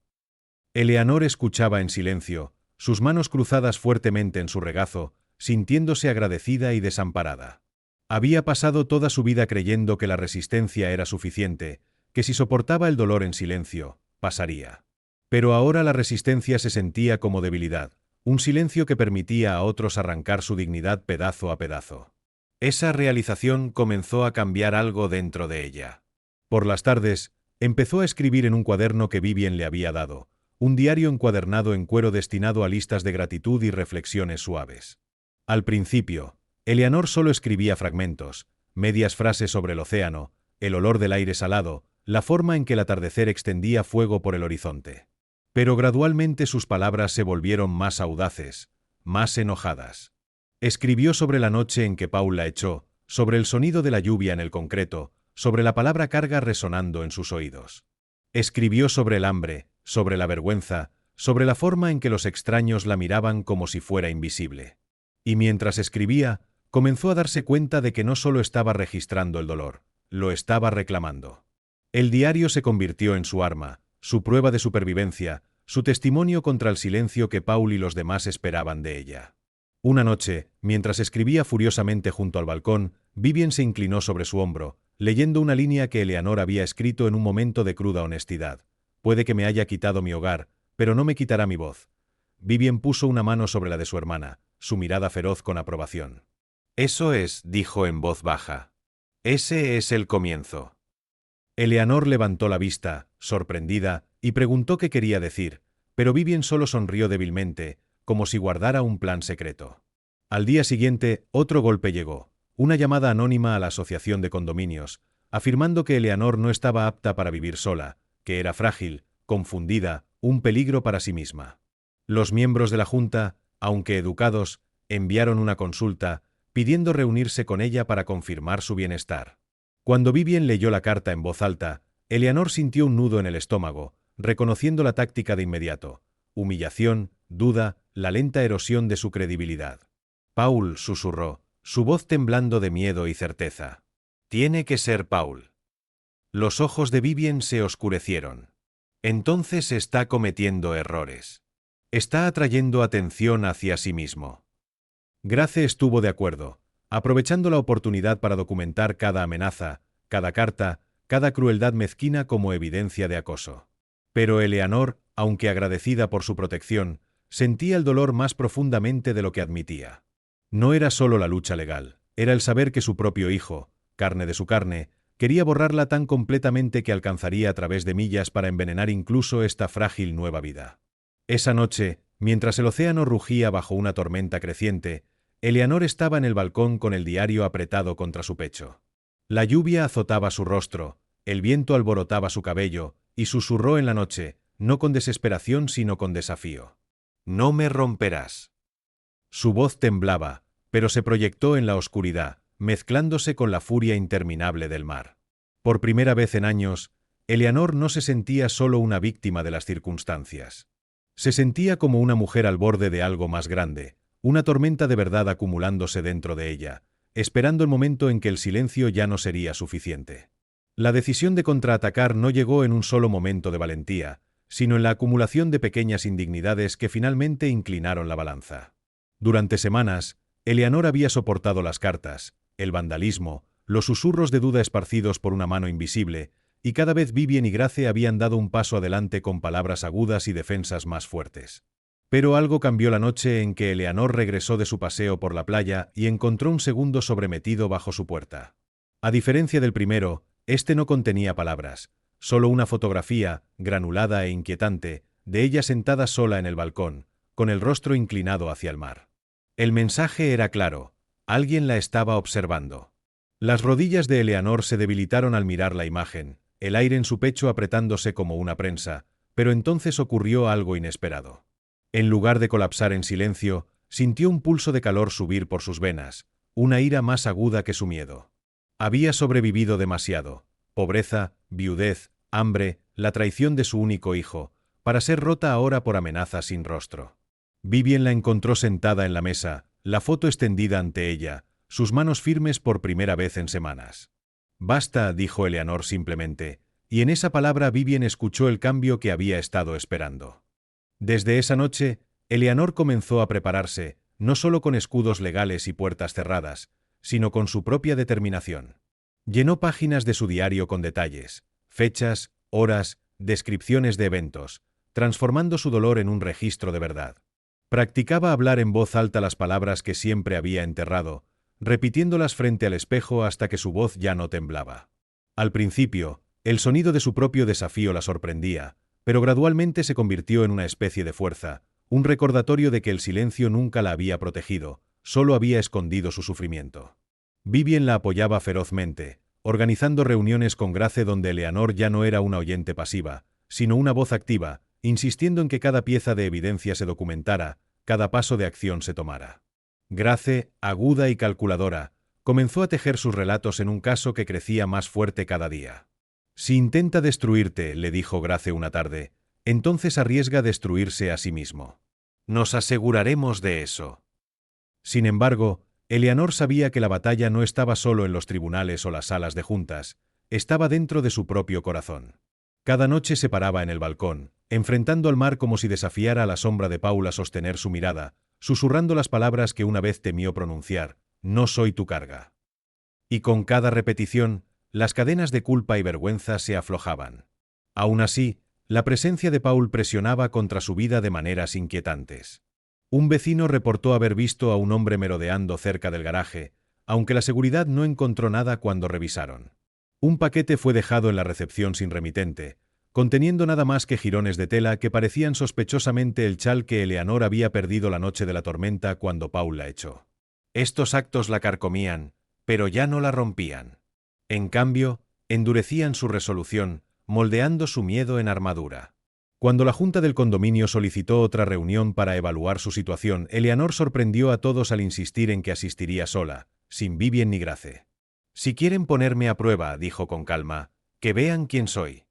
Eleanor escuchaba en silencio, sus manos cruzadas fuertemente en su regazo, sintiéndose agradecida y desamparada. Había pasado toda su vida creyendo que la resistencia era suficiente, que si soportaba el dolor en silencio, pasaría. Pero ahora la resistencia se sentía como debilidad, un silencio que permitía a otros arrancar su dignidad pedazo a pedazo. Esa realización comenzó a cambiar algo dentro de ella. Por las tardes, empezó a escribir en un cuaderno que Vivien le había dado, un diario encuadernado en cuero destinado a listas de gratitud y reflexiones suaves. Al principio, Eleanor solo escribía fragmentos, medias frases sobre el océano, el olor del aire salado, la forma en que el atardecer extendía fuego por el horizonte. Pero gradualmente sus palabras se volvieron más audaces, más enojadas. Escribió sobre la noche en que Paul la echó, sobre el sonido de la lluvia en el concreto, sobre la palabra carga resonando en sus oídos. Escribió sobre el hambre, sobre la vergüenza, sobre la forma en que los extraños la miraban como si fuera invisible. Y mientras escribía, comenzó a darse cuenta de que no solo estaba registrando el dolor, lo estaba reclamando. El diario se convirtió en su arma, su prueba de supervivencia, su testimonio contra el silencio que Paul y los demás esperaban de ella. Una noche, mientras escribía furiosamente junto al balcón, Vivien se inclinó sobre su hombro, leyendo una línea que Eleanor había escrito en un momento de cruda honestidad. «Puede que me haya quitado mi hogar, pero no me quitará mi voz». Vivien puso una mano sobre la de su hermana, su mirada feroz con aprobación. «Eso es», dijo en voz baja. «Ese es el comienzo». Eleanor levantó la vista, sorprendida, y preguntó qué quería decir, pero Vivien solo sonrió débilmente, como si guardara un plan secreto. Al día siguiente, otro golpe llegó, una llamada anónima a la asociación de condominios, afirmando que Eleanor no estaba apta para vivir sola, que era frágil, confundida, un peligro para sí misma. Los miembros de la junta, aunque educados, enviaron una consulta, pidiendo reunirse con ella para confirmar su bienestar. Cuando Vivien leyó la carta en voz alta, Eleanor sintió un nudo en el estómago, reconociendo la táctica de inmediato: humillación, duda, la lenta erosión de su credibilidad. Paul, susurró, su voz temblando de miedo y certeza. Tiene que ser Paul. Los ojos de Vivien se oscurecieron. Entonces está cometiendo errores. Está atrayendo atención hacia sí mismo. Grace estuvo de acuerdo, aprovechando la oportunidad para documentar cada amenaza, cada carta, cada crueldad mezquina como evidencia de acoso. Pero Eleanor, aunque agradecida por su protección, sentía el dolor más profundamente de lo que admitía. No era solo la lucha legal, era el saber que su propio hijo, carne de su carne, quería borrarla tan completamente que alcanzaría a través de millas para envenenar incluso esta frágil nueva vida. Esa noche, mientras el océano rugía bajo una tormenta creciente, Eleanor estaba en el balcón con el diario apretado contra su pecho. La lluvia azotaba su rostro, el viento alborotaba su cabello, y susurró en la noche, no con desesperación sino con desafío. «No me romperás». Su voz temblaba, pero se proyectó en la oscuridad, mezclándose con la furia interminable del mar. Por primera vez en años, Eleanor no se sentía solo una víctima de las circunstancias. Se sentía como una mujer al borde de algo más grande, una tormenta de verdad acumulándose dentro de ella, esperando el momento en que el silencio ya no sería suficiente. La decisión de contraatacar no llegó en un solo momento de valentía, sino en la acumulación de pequeñas indignidades que finalmente inclinaron la balanza. Durante semanas, Eleanor había soportado las cartas, el vandalismo, los susurros de duda esparcidos por una mano invisible, y cada vez Vivien y Grace habían dado un paso adelante con palabras agudas y defensas más fuertes. Pero algo cambió la noche en que Eleanor regresó de su paseo por la playa y encontró un segundo sobremetido bajo su puerta. A diferencia del primero, este no contenía palabras, solo una fotografía, granulada e inquietante, de ella sentada sola en el balcón, con el rostro inclinado hacia el mar. El mensaje era claro, alguien la estaba observando. Las rodillas de Eleanor se debilitaron al mirar la imagen, el aire en su pecho apretándose como una prensa, pero entonces ocurrió algo inesperado. En lugar de colapsar en silencio, sintió un pulso de calor subir por sus venas, una ira más aguda que su miedo. Había sobrevivido demasiado, pobreza, viudez, hambre, la traición de su único hijo, para ser rota ahora por amenazas sin rostro. Vivien la encontró sentada en la mesa, la foto extendida ante ella, sus manos firmes por primera vez en semanas. «Basta», dijo Eleanor simplemente, y en esa palabra Vivien escuchó el cambio que había estado esperando. Desde esa noche, Eleanor comenzó a prepararse, no solo con escudos legales y puertas cerradas, sino con su propia determinación. Llenó páginas de su diario con detalles, fechas, horas, descripciones de eventos, transformando su dolor en un registro de verdad. Practicaba hablar en voz alta las palabras que siempre había enterrado, repitiéndolas frente al espejo hasta que su voz ya no temblaba. Al principio, el sonido de su propio desafío la sorprendía, pero gradualmente se convirtió en una especie de fuerza, un recordatorio de que el silencio nunca la había protegido, solo había escondido su sufrimiento. Vivien la apoyaba ferozmente, organizando reuniones con Grace donde Eleanor ya no era una oyente pasiva, sino una voz activa, insistiendo en que cada pieza de evidencia se documentara, cada paso de acción se tomara. Grace, aguda y calculadora, comenzó a tejer sus relatos en un caso que crecía más fuerte cada día. «Si intenta destruirte», le dijo Grace una tarde, «entonces arriesga destruirse a sí mismo. Nos aseguraremos de eso». Sin embargo, Eleanor sabía que la batalla no estaba solo en los tribunales o las salas de juntas, estaba dentro de su propio corazón. Cada noche se paraba en el balcón, enfrentando al mar como si desafiara a la sombra de Paul a sostener su mirada, susurrando las palabras que una vez temió pronunciar: «No soy tu carga». Y con cada repetición, las cadenas de culpa y vergüenza se aflojaban. Aún así, la presencia de Paul presionaba contra su vida de maneras inquietantes. Un vecino reportó haber visto a un hombre merodeando cerca del garaje, aunque la seguridad no encontró nada cuando revisaron. Un paquete fue dejado en la recepción sin remitente, conteniendo nada más que jirones de tela que parecían sospechosamente el chal que Eleanor había perdido la noche de la tormenta cuando Paul la echó. Estos actos la carcomían, pero ya no la rompían. En cambio, endurecían su resolución, moldeando su miedo en armadura. Cuando la junta del condominio solicitó otra reunión para evaluar su situación, Eleanor sorprendió a todos al insistir en que asistiría sola, sin Vivien ni Grace. «Si quieren ponerme a prueba», dijo con calma, «que vean quién soy».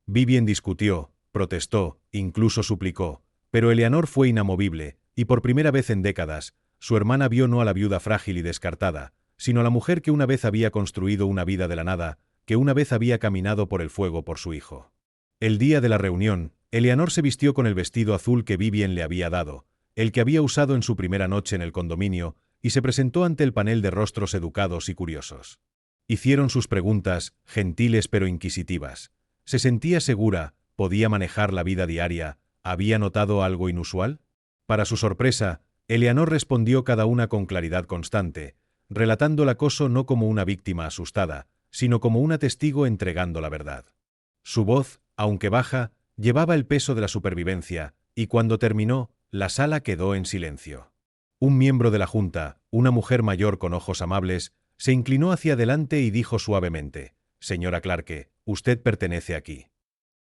Vivien discutió, protestó, incluso suplicó, pero Eleanor fue inamovible, y por primera vez en décadas, su hermana vio no a la viuda frágil y descartada, sino a la mujer que una vez había construido una vida de la nada, que una vez había caminado por el fuego por su hijo. El día de la reunión, Eleanor se vistió con el vestido azul que Vivien le había dado, el que había usado en su primera noche en el condominio, y se presentó ante el panel de rostros educados y curiosos. Hicieron sus preguntas, gentiles pero inquisitivas. ¿Se sentía segura? ¿Podía manejar la vida diaria? ¿Había notado algo inusual? Para su sorpresa, Eleanor respondió cada una con claridad constante, relatando el acoso no como una víctima asustada, sino como una testigo entregando la verdad. Su voz, aunque baja, llevaba el peso de la supervivencia, y cuando terminó, la sala quedó en silencio. Un miembro de la junta, una mujer mayor con ojos amables, se inclinó hacia adelante y dijo suavemente: «Señora Clarke, usted pertenece aquí».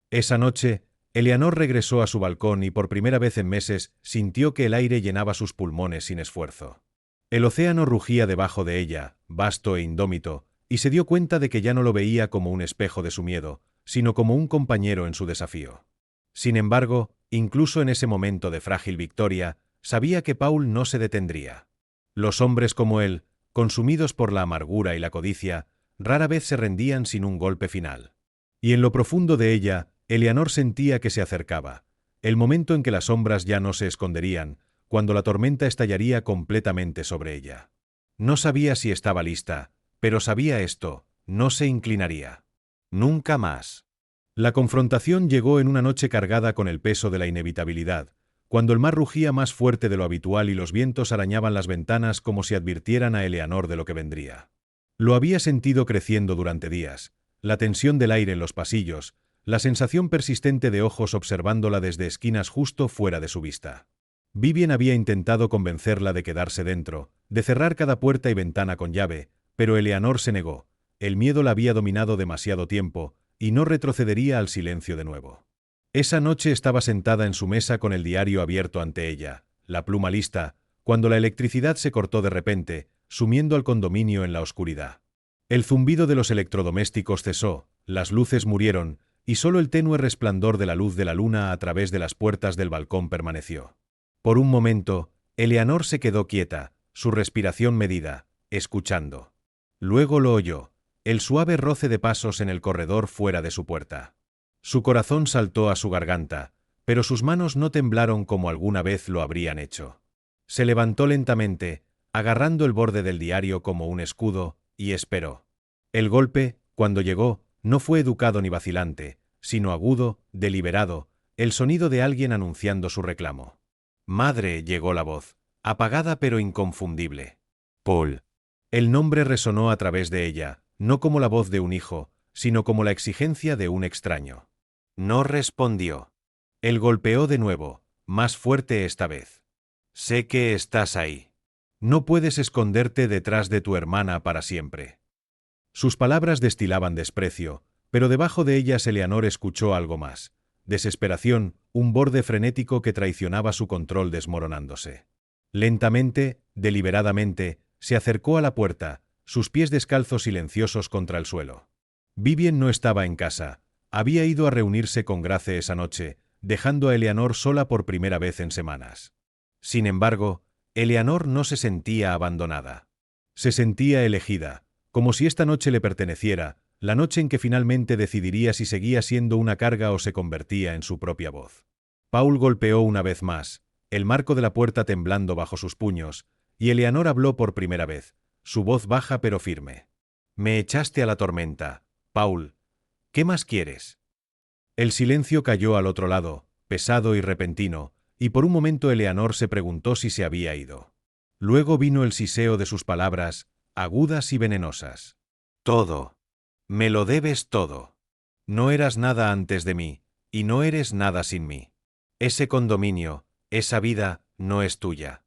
Esa noche, Eleanor regresó a su balcón y por primera vez en meses sintió que el aire llenaba sus pulmones sin esfuerzo. El océano rugía debajo de ella, vasto e indómito, y se dio cuenta de que ya no lo veía como un espejo de su miedo, sino como un compañero en su desafío. Sin embargo, incluso en ese momento de frágil victoria, sabía que Paul no se detendría. Los hombres como él, consumidos por la amargura y la codicia, rara vez se rendían sin un golpe final. Y en lo profundo de ella, Eleanor sentía que se acercaba, el momento en que las sombras ya no se esconderían, cuando la tormenta estallaría completamente sobre ella. No sabía si estaba lista, pero sabía esto: no se inclinaría. Nunca más. La confrontación llegó en una noche cargada con el peso de la inevitabilidad, cuando el mar rugía más fuerte de lo habitual y los vientos arañaban las ventanas como si advirtieran a Eleanor de lo que vendría. Lo había sentido creciendo durante días, la tensión del aire en los pasillos, la sensación persistente de ojos observándola desde esquinas justo fuera de su vista. Vivien había intentado convencerla de quedarse dentro, de cerrar cada puerta y ventana con llave, pero Eleanor se negó. El miedo la había dominado demasiado tiempo, y no retrocedería al silencio de nuevo. Esa noche estaba sentada en su mesa con el diario abierto ante ella, la pluma lista, cuando la electricidad se cortó de repente, sumiendo al condominio en la oscuridad. El zumbido de los electrodomésticos cesó, las luces murieron, y solo el tenue resplandor de la luz de la luna a través de las puertas del balcón permaneció. Por un momento, Eleanor se quedó quieta, su respiración medida, escuchando. Luego lo oyó, el suave roce de pasos en el corredor fuera de su puerta. Su corazón saltó a su garganta, pero sus manos no temblaron como alguna vez lo habrían hecho. Se levantó lentamente, agarrando el borde del diario como un escudo, y esperó. El golpe, cuando llegó, no fue educado ni vacilante, sino agudo, deliberado, el sonido de alguien anunciando su reclamo. «Madre», llegó la voz, apagada pero inconfundible. «Paul». El nombre resonó a través de ella, no como la voz de un hijo, sino como la exigencia de un extraño. No respondió. Él golpeó de nuevo, más fuerte esta vez. «Sé que estás ahí. No puedes esconderte detrás de tu hermana para siempre». Sus palabras destilaban desprecio, pero debajo de ellas Eleanor escuchó algo más: desesperación, un borde frenético que traicionaba su control desmoronándose. Lentamente, deliberadamente, se acercó a la puerta, sus pies descalzos silenciosos contra el suelo. Vivien no estaba en casa, había ido a reunirse con Grace esa noche, dejando a Eleanor sola por primera vez en semanas. Sin embargo, Eleanor no se sentía abandonada. Se sentía elegida, como si esta noche le perteneciera, la noche en que finalmente decidiría si seguía siendo una carga o se convertía en su propia voz. Paul golpeó una vez más, el marco de la puerta temblando bajo sus puños, y Eleanor habló por primera vez, su voz baja pero firme. «Me echaste a la tormenta, Paul. ¿Qué más quieres?» El silencio cayó al otro lado, pesado y repentino, y por un momento Eleanor se preguntó si se había ido. Luego vino el siseo de sus palabras, agudas y venenosas. «Todo. Me lo debes todo. No eras nada antes de mí, y no eres nada sin mí. Ese condominio, esa vida, no es tuya».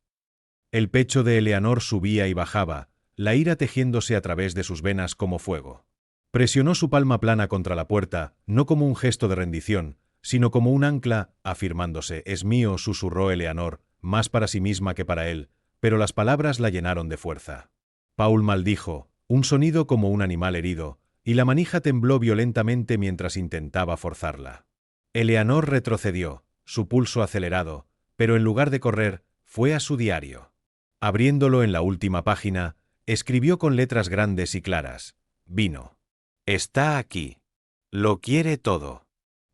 El pecho de Eleanor subía y bajaba, la ira tejiéndose a través de sus venas como fuego. Presionó su palma plana contra la puerta, no como un gesto de rendición, sino como un ancla, afirmándose. «Es mío», susurró Eleanor, más para sí misma que para él, pero las palabras la llenaron de fuerza. Paul maldijo, un sonido como un animal herido, y la manija tembló violentamente mientras intentaba forzarla. Eleanor retrocedió, su pulso acelerado, pero en lugar de correr, fue a su diario. Abriéndolo en la última página, escribió con letras grandes y claras: «Vino. Está aquí. Lo quiere todo».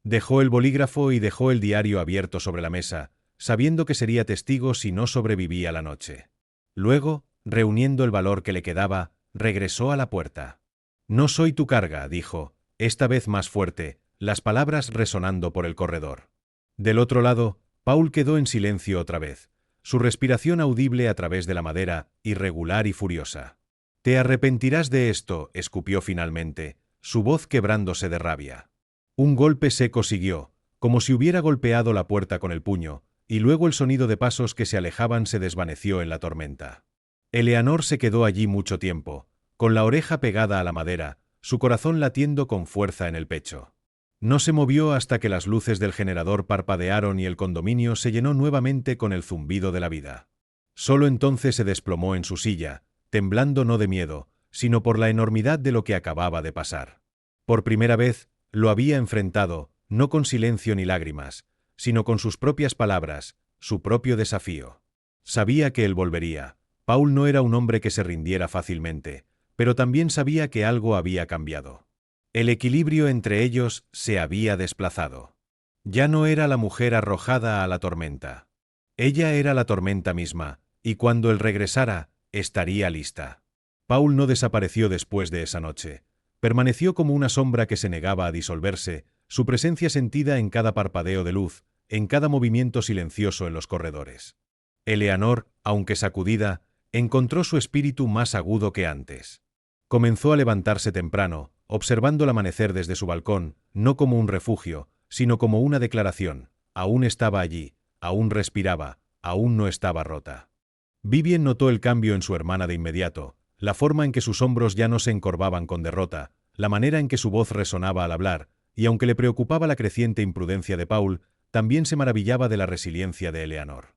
Dejó el bolígrafo y dejó el diario abierto sobre la mesa, sabiendo que sería testigo si no sobrevivía la noche. Luego, reuniendo el valor que le quedaba, regresó a la puerta. «No soy tu carga», dijo, esta vez más fuerte, las palabras resonando por el corredor. Del otro lado, Paul quedó en silencio otra vez, su respiración audible a través de la madera, irregular y furiosa. «Te arrepentirás de esto», escupió finalmente, su voz quebrándose de rabia. Un golpe seco siguió, como si hubiera golpeado la puerta con el puño, y luego el sonido de pasos que se alejaban se desvaneció en la tormenta. Eleanor se quedó allí mucho tiempo, con la oreja pegada a la madera, su corazón latiendo con fuerza en el pecho. No se movió hasta que las luces del generador parpadearon y el condominio se llenó nuevamente con el zumbido de la vida. Solo entonces se desplomó en su silla, temblando no de miedo, sino por la enormidad de lo que acababa de pasar. Por primera vez, lo había enfrentado, no con silencio ni lágrimas, sino con sus propias palabras, su propio desafío. Sabía que él volvería. Paul no era un hombre que se rindiera fácilmente, pero también sabía que algo había cambiado. El equilibrio entre ellos se había desplazado. Ya no era la mujer arrojada a la tormenta. Ella era la tormenta misma, y cuando él regresara, estaría lista. Paul no desapareció después de esa noche. Permaneció como una sombra que se negaba a disolverse, su presencia sentida en cada parpadeo de luz, en cada movimiento silencioso en los corredores. Eleanor, aunque sacudida, encontró su espíritu más agudo que antes. Comenzó a levantarse temprano, observando el amanecer desde su balcón, no como un refugio, sino como una declaración: aún estaba allí, aún respiraba, aún no estaba rota. Vivien notó el cambio en su hermana de inmediato, la forma en que sus hombros ya no se encorvaban con derrota, la manera en que su voz resonaba al hablar, y aunque le preocupaba la creciente imprudencia de Paul, también se maravillaba de la resiliencia de Eleanor.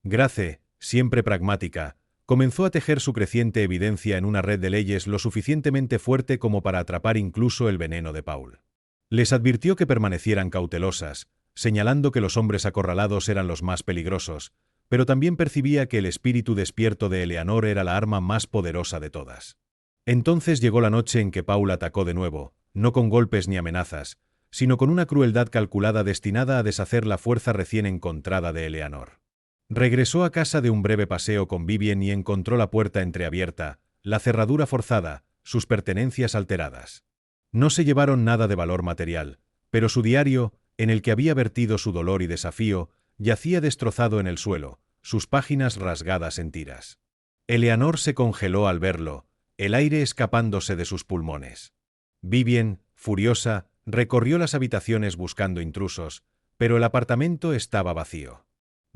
Grace, siempre pragmática, comenzó a tejer su creciente evidencia en una red de leyes lo suficientemente fuerte como para atrapar incluso el veneno de Paul. Les advirtió que permanecieran cautelosas, señalando que los hombres acorralados eran los más peligrosos, pero también percibía que el espíritu despierto de Eleanor era la arma más poderosa de todas. Entonces llegó la noche en que Paul atacó de nuevo, no con golpes ni amenazas, sino con una crueldad calculada destinada a deshacer la fuerza recién encontrada de Eleanor. Regresó a casa de un breve paseo con Vivien y encontró la puerta entreabierta, la cerradura forzada, sus pertenencias alteradas. No se llevaron nada de valor material, pero su diario, en el que había vertido su dolor y desafío, yacía destrozado en el suelo, sus páginas rasgadas en tiras. Eleanor se congeló al verlo, el aire escapándose de sus pulmones. Vivien, furiosa, recorrió las habitaciones buscando intrusos, pero el apartamento estaba vacío.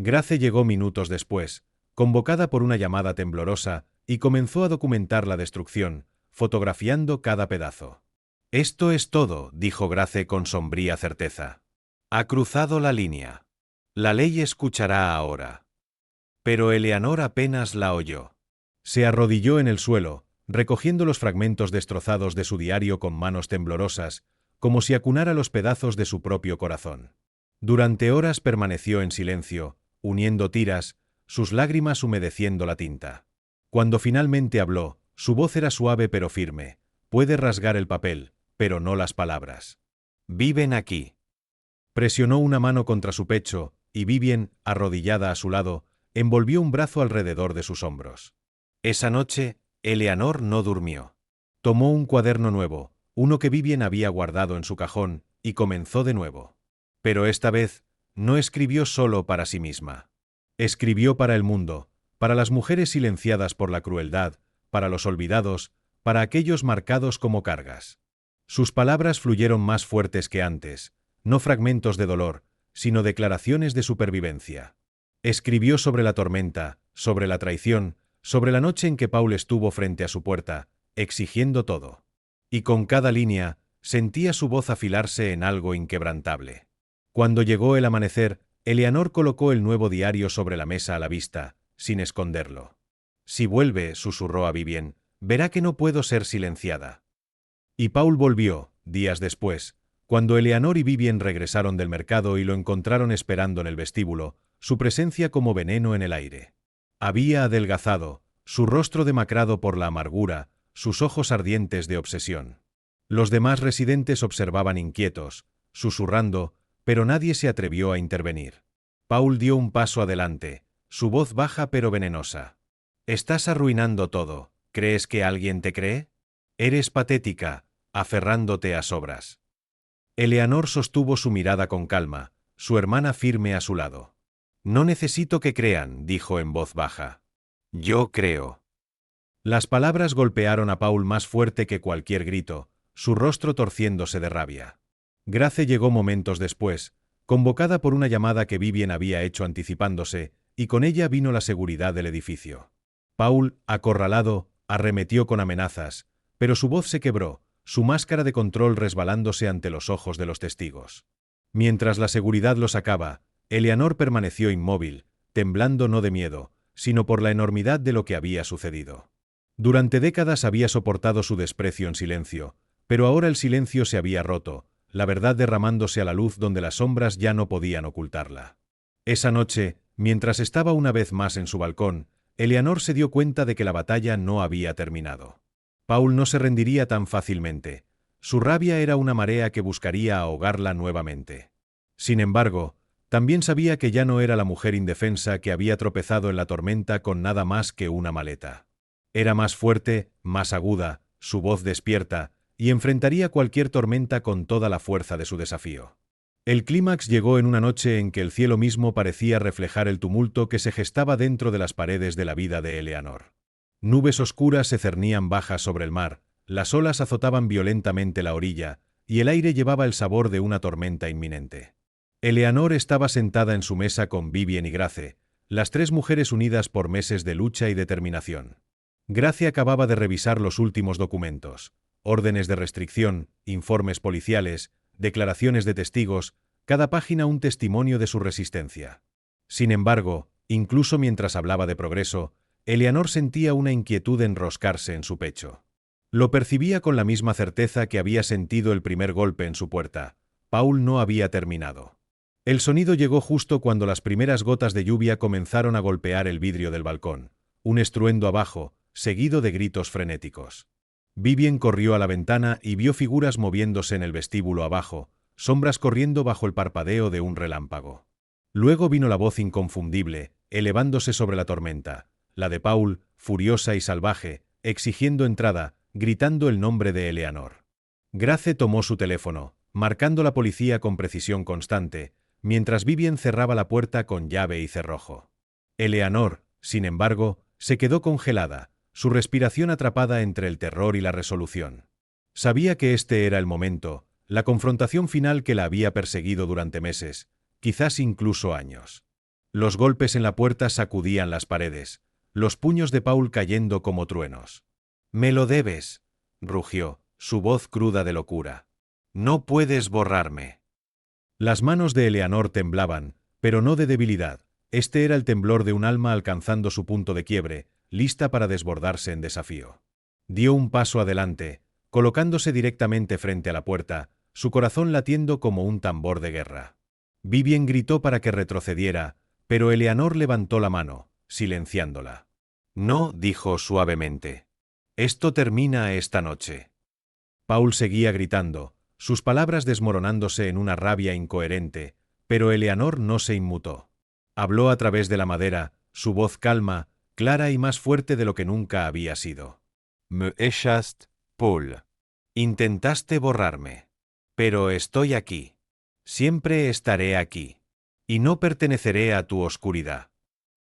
Grace llegó minutos después, convocada por una llamada temblorosa, y comenzó a documentar la destrucción, fotografiando cada pedazo. «Esto es todo», dijo Grace con sombría certeza. «Ha cruzado la línea. La ley escuchará ahora». Pero Eleanor apenas la oyó. Se arrodilló en el suelo, recogiendo los fragmentos destrozados de su diario con manos temblorosas, como si acunara los pedazos de su propio corazón. Durante horas permaneció en silencio, uniendo tiras, sus lágrimas humedeciendo la tinta. Cuando finalmente habló, su voz era suave pero firme: «Puede rasgar el papel, pero no las palabras. Viven aquí». Presionó una mano contra su pecho, y Vivien, arrodillada a su lado, envolvió un brazo alrededor de sus hombros. Esa noche, Eleanor no durmió. Tomó un cuaderno nuevo, uno que Vivien había guardado en su cajón, y comenzó de nuevo. Pero esta vez, no escribió solo para sí misma. Escribió para el mundo, para las mujeres silenciadas por la crueldad, para los olvidados, para aquellos marcados como cargas. Sus palabras fluyeron más fuertes que antes, no fragmentos de dolor, sino declaraciones de supervivencia. Escribió sobre la tormenta, sobre la traición, sobre la noche en que Paul estuvo frente a su puerta, exigiendo todo. Y con cada línea, sentía su voz afilarse en algo inquebrantable. Cuando llegó el amanecer, Eleanor colocó el nuevo diario sobre la mesa a la vista, sin esconderlo. «Si vuelve», susurró a Vivien, «verá que no puedo ser silenciada». Y Paul volvió, días después, cuando Eleanor y Vivien regresaron del mercado y lo encontraron esperando en el vestíbulo, su presencia como veneno en el aire. Había adelgazado, su rostro demacrado por la amargura, sus ojos ardientes de obsesión. Los demás residentes observaban inquietos, susurrando, pero nadie se atrevió a intervenir. Paul dio un paso adelante, su voz baja pero venenosa. «Estás arruinando todo. ¿Crees que alguien te cree? Eres patética, aferrándote a sobras». Eleanor sostuvo su mirada con calma, su hermana firme a su lado. «No necesito que crean», dijo en voz baja. «Yo creo». Las palabras golpearon a Paul más fuerte que cualquier grito, su rostro torciéndose de rabia. Grace llegó momentos después, convocada por una llamada que Vivien había hecho anticipándose, y con ella vino la seguridad del edificio. Paul, acorralado, arremetió con amenazas, pero su voz se quebró, su máscara de control resbalándose ante los ojos de los testigos. Mientras la seguridad lo sacaba, Eleanor permaneció inmóvil, temblando no de miedo, sino por la enormidad de lo que había sucedido. Durante décadas había soportado su desprecio en silencio, pero ahora el silencio se había roto, la verdad derramándose a la luz donde las sombras ya no podían ocultarla. Esa noche, mientras estaba una vez más en su balcón, Eleanor se dio cuenta de que la batalla no había terminado. Paul no se rendiría tan fácilmente. Su rabia era una marea que buscaría ahogarla nuevamente. Sin embargo, también sabía que ya no era la mujer indefensa que había tropezado en la tormenta con nada más que una maleta. Era más fuerte, más aguda, su voz despierta, y enfrentaría cualquier tormenta con toda la fuerza de su desafío. El clímax llegó en una noche en que el cielo mismo parecía reflejar el tumulto que se gestaba dentro de las paredes de la vida de Eleanor. Nubes oscuras se cernían bajas sobre el mar, las olas azotaban violentamente la orilla, y el aire llevaba el sabor de una tormenta inminente. Eleanor estaba sentada en su mesa con Vivien y Grace, las tres mujeres unidas por meses de lucha y determinación. Grace acababa de revisar los últimos documentos: órdenes de restricción, informes policiales, declaraciones de testigos, cada página un testimonio de su resistencia. Sin embargo, incluso mientras hablaba de progreso, Eleanor sentía una inquietud enroscarse en su pecho. Lo percibía con la misma certeza que había sentido el primer golpe en su puerta. Paul no había terminado. El sonido llegó justo cuando las primeras gotas de lluvia comenzaron a golpear el vidrio del balcón. Un estruendo abajo, seguido de gritos frenéticos. Vivien corrió a la ventana y vio figuras moviéndose en el vestíbulo abajo, sombras corriendo bajo el parpadeo de un relámpago. Luego vino la voz inconfundible, elevándose sobre la tormenta, la de Paul, furiosa y salvaje, exigiendo entrada, gritando el nombre de Eleanor. Grace tomó su teléfono, marcando la policía con precisión constante, mientras Vivien cerraba la puerta con llave y cerrojo. Eleanor, sin embargo, se quedó congelada, su respiración atrapada entre el terror y la resolución. Sabía que este era el momento, la confrontación final que la había perseguido durante meses, quizás incluso años. Los golpes en la puerta sacudían las paredes, los puños de Paul cayendo como truenos. «Me lo debes», rugió, su voz cruda de locura. «No puedes borrarme». Las manos de Eleanor temblaban, pero no de debilidad. Este era el temblor de un alma alcanzando su punto de quiebre, lista para desbordarse en desafío. Dio un paso adelante, colocándose directamente frente a la puerta, su corazón latiendo como un tambor de guerra. Vivien gritó para que retrocediera, pero Eleanor levantó la mano, silenciándola. «No», dijo suavemente. «Esto termina esta noche». Paul seguía gritando, sus palabras desmoronándose en una rabia incoherente, pero Eleanor no se inmutó. Habló a través de la madera, su voz calma, clara y más fuerte de lo que nunca había sido. «Me echaste, Paul. Intentaste borrarme. Pero estoy aquí. Siempre estaré aquí. Y no perteneceré a tu oscuridad».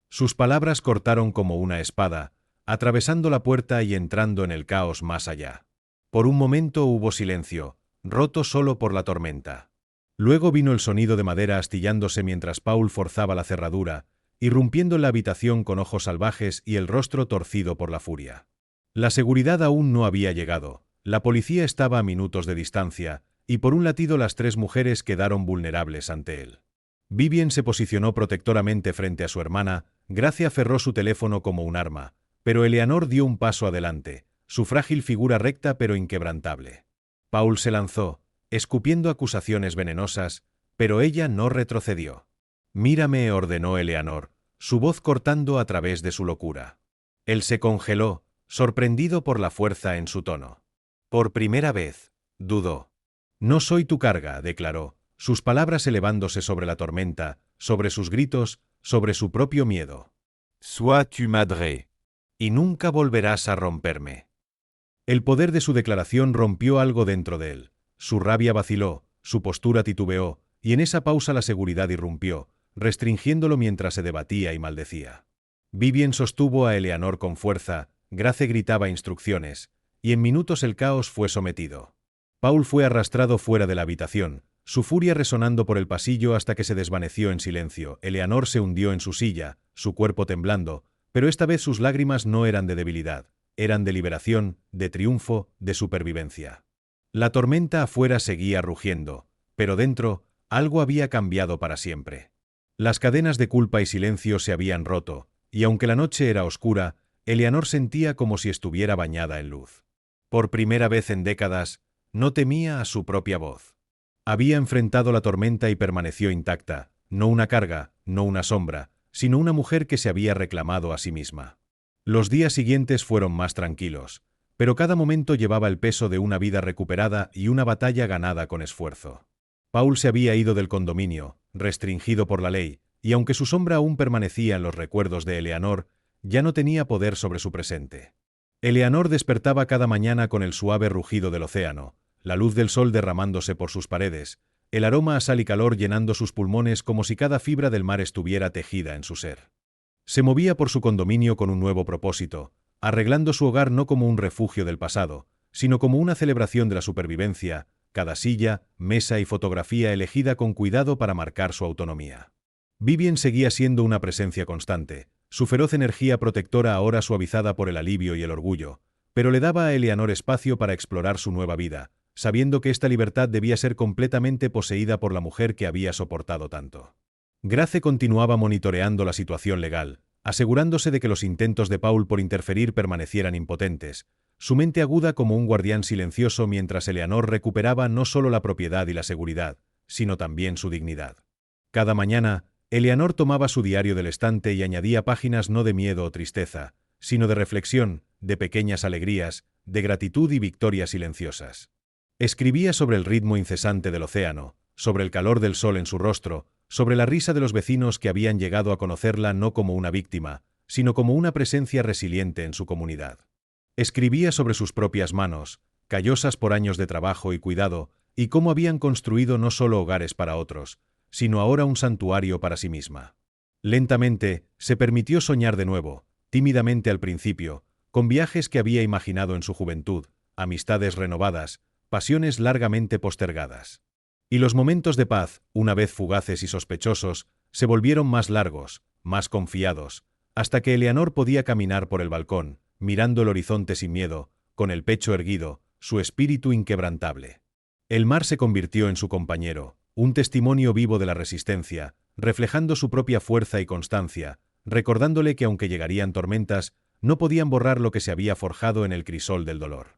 Sus palabras cortaron como una espada, atravesando la puerta y entrando en el caos más allá. Por un momento hubo silencio, roto solo por la tormenta. Luego vino el sonido de madera astillándose mientras Paul forzaba la cerradura, irrumpiendo en la habitación con ojos salvajes y el rostro torcido por la furia. La seguridad aún no había llegado, la policía estaba a minutos de distancia, y por un latido las tres mujeres quedaron vulnerables ante él. Vivien se posicionó protectoramente frente a su hermana, Grace aferró su teléfono como un arma, pero Eleanor dio un paso adelante, su frágil figura recta pero inquebrantable. Paul se lanzó, escupiendo acusaciones venenosas, pero ella no retrocedió. Mírame, ordenó Eleanor, su voz cortando a través de su locura. Él se congeló, sorprendido por la fuerza en su tono. Por primera vez, dudó. No soy tu carga, declaró, sus palabras elevándose sobre la tormenta, sobre sus gritos, sobre su propio miedo. Sois tu madre. Y nunca volverás a romperme. El poder de su declaración rompió algo dentro de él. Su rabia vaciló, su postura titubeó, y en esa pausa la seguridad irrumpió, restringiéndolo mientras se debatía y maldecía. Vivien sostuvo a Eleanor con fuerza, Grace gritaba instrucciones, y en minutos el caos fue sometido. Paul fue arrastrado fuera de la habitación, su furia resonando por el pasillo hasta que se desvaneció en silencio. Eleanor se hundió en su silla, su cuerpo temblando, pero esta vez sus lágrimas no eran de debilidad, eran de liberación, de triunfo, de supervivencia. La tormenta afuera seguía rugiendo, pero dentro, algo había cambiado para siempre. Las cadenas de culpa y silencio se habían roto, y aunque la noche era oscura, Eleanor sentía como si estuviera bañada en luz. Por primera vez en décadas, no temía a su propia voz. Había enfrentado la tormenta y permaneció intacta, no una carga, no una sombra, sino una mujer que se había reclamado a sí misma. Los días siguientes fueron más tranquilos, pero cada momento llevaba el peso de una vida recuperada y una batalla ganada con esfuerzo. Paul se había ido del condominio, restringido por la ley, y aunque su sombra aún permanecía en los recuerdos de Eleanor, ya no tenía poder sobre su presente. Eleanor despertaba cada mañana con el suave rugido del océano, la luz del sol derramándose por sus paredes, el aroma a sal y calor llenando sus pulmones como si cada fibra del mar estuviera tejida en su ser. Se movía por su condominio con un nuevo propósito, arreglando su hogar no como un refugio del pasado, sino como una celebración de la supervivencia, cada silla, mesa y fotografía elegida con cuidado para marcar su autonomía. Vivien seguía siendo una presencia constante, su feroz energía protectora ahora suavizada por el alivio y el orgullo, pero le daba a Eleanor espacio para explorar su nueva vida, sabiendo que esta libertad debía ser completamente poseída por la mujer que había soportado tanto. Grace continuaba monitoreando la situación legal, asegurándose de que los intentos de Paul por interferir permanecieran impotentes, su mente aguda como un guardián silencioso mientras Eleanor recuperaba no solo la propiedad y la seguridad, sino también su dignidad. Cada mañana, Eleanor tomaba su diario del estante y añadía páginas no de miedo o tristeza, sino de reflexión, de pequeñas alegrías, de gratitud y victorias silenciosas. Escribía sobre el ritmo incesante del océano, sobre el calor del sol en su rostro, sobre la risa de los vecinos que habían llegado a conocerla no como una víctima, sino como una presencia resiliente en su comunidad. Escribía sobre sus propias manos, callosas por años de trabajo y cuidado, y cómo habían construido no solo hogares para otros, sino ahora un santuario para sí misma. Lentamente, se permitió soñar de nuevo, tímidamente al principio, con viajes que había imaginado en su juventud, amistades renovadas, pasiones largamente postergadas. Y los momentos de paz, una vez fugaces y sospechosos, se volvieron más largos, más confiados, hasta que Eleanor podía caminar por el balcón, mirando el horizonte sin miedo, con el pecho erguido, su espíritu inquebrantable. El mar se convirtió en su compañero, un testimonio vivo de la resistencia, reflejando su propia fuerza y constancia, recordándole que aunque llegarían tormentas, no podían borrar lo que se había forjado en el crisol del dolor.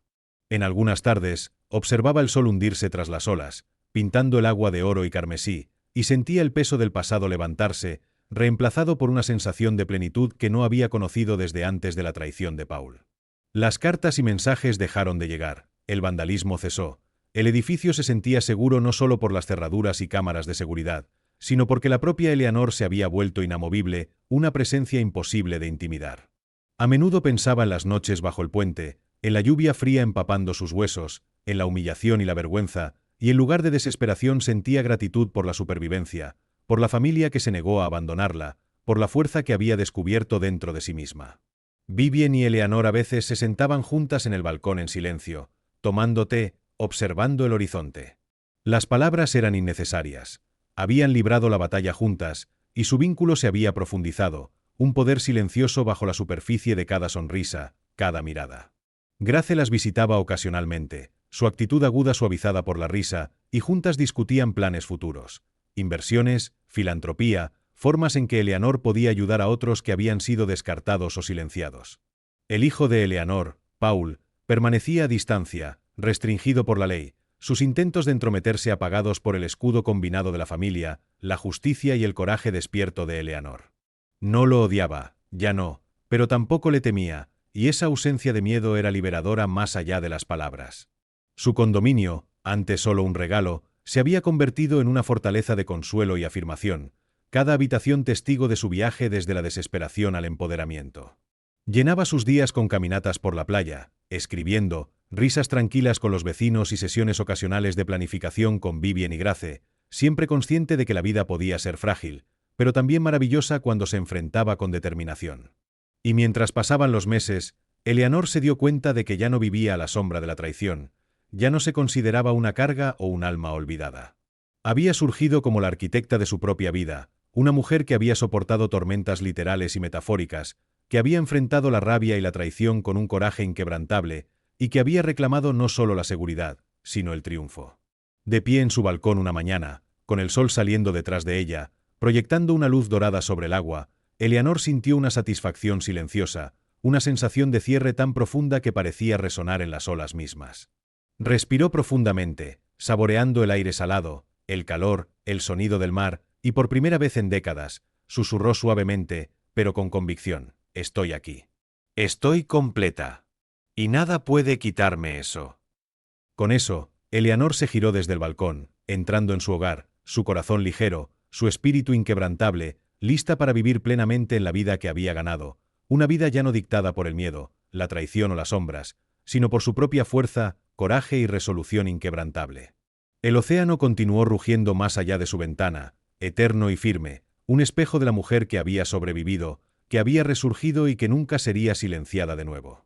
En algunas tardes, observaba el sol hundirse tras las olas, pintando el agua de oro y carmesí, y sentía el peso del pasado levantarse, reemplazado por una sensación de plenitud que no había conocido desde antes de la traición de Paul. Las cartas y mensajes dejaron de llegar, el vandalismo cesó, el edificio se sentía seguro no solo por las cerraduras y cámaras de seguridad, sino porque la propia Eleanor se había vuelto inamovible, una presencia imposible de intimidar. A menudo pensaba en las noches bajo el puente, en la lluvia fría empapando sus huesos, en la humillación y la vergüenza, y en lugar de desesperación sentía gratitud por la supervivencia, por la familia que se negó a abandonarla, por la fuerza que había descubierto dentro de sí misma. Vivien y Eleanor a veces se sentaban juntas en el balcón en silencio, tomando té, observando el horizonte. Las palabras eran innecesarias. Habían librado la batalla juntas, y su vínculo se había profundizado, un poder silencioso bajo la superficie de cada sonrisa, cada mirada. Grace las visitaba ocasionalmente, su actitud aguda suavizada por la risa, y juntas discutían planes futuros, inversiones, filantropía, formas en que Eleanor podía ayudar a otros que habían sido descartados o silenciados. El hijo de Eleanor, Paul, permanecía a distancia, restringido por la ley, sus intentos de entrometerse apagados por el escudo combinado de la familia, la justicia y el coraje despierto de Eleanor. No lo odiaba, ya no, pero tampoco le temía, y esa ausencia de miedo era liberadora más allá de las palabras. Su condominio, antes solo un regalo, se había convertido en una fortaleza de consuelo y afirmación, cada habitación testigo de su viaje desde la desesperación al empoderamiento. Llenaba sus días con caminatas por la playa, escribiendo, risas tranquilas con los vecinos y sesiones ocasionales de planificación con Vivien y Grace, siempre consciente de que la vida podía ser frágil, pero también maravillosa cuando se enfrentaba con determinación. Y mientras pasaban los meses, Eleanor se dio cuenta de que ya no vivía a la sombra de la traición, ya no se consideraba una carga o un alma olvidada. Había surgido como la arquitecta de su propia vida, una mujer que había soportado tormentas literales y metafóricas, que había enfrentado la rabia y la traición con un coraje inquebrantable y que había reclamado no solo la seguridad, sino el triunfo. De pie en su balcón una mañana, con el sol saliendo detrás de ella, proyectando una luz dorada sobre el agua, Eleanor sintió una satisfacción silenciosa, una sensación de cierre tan profunda que parecía resonar en las olas mismas. Respiró profundamente, saboreando el aire salado, el calor, el sonido del mar, y por primera vez en décadas, susurró suavemente, pero con convicción: estoy aquí. Estoy completa. Y nada puede quitarme eso. Con eso, Eleanor se giró desde el balcón, entrando en su hogar, su corazón ligero, su espíritu inquebrantable, lista para vivir plenamente en la vida que había ganado, una vida ya no dictada por el miedo, la traición o las sombras, sino por su propia fuerza, coraje y resolución inquebrantable. El océano continuó rugiendo más allá de su ventana, eterno y firme, un espejo de la mujer que había sobrevivido, que había resurgido y que nunca sería silenciada de nuevo.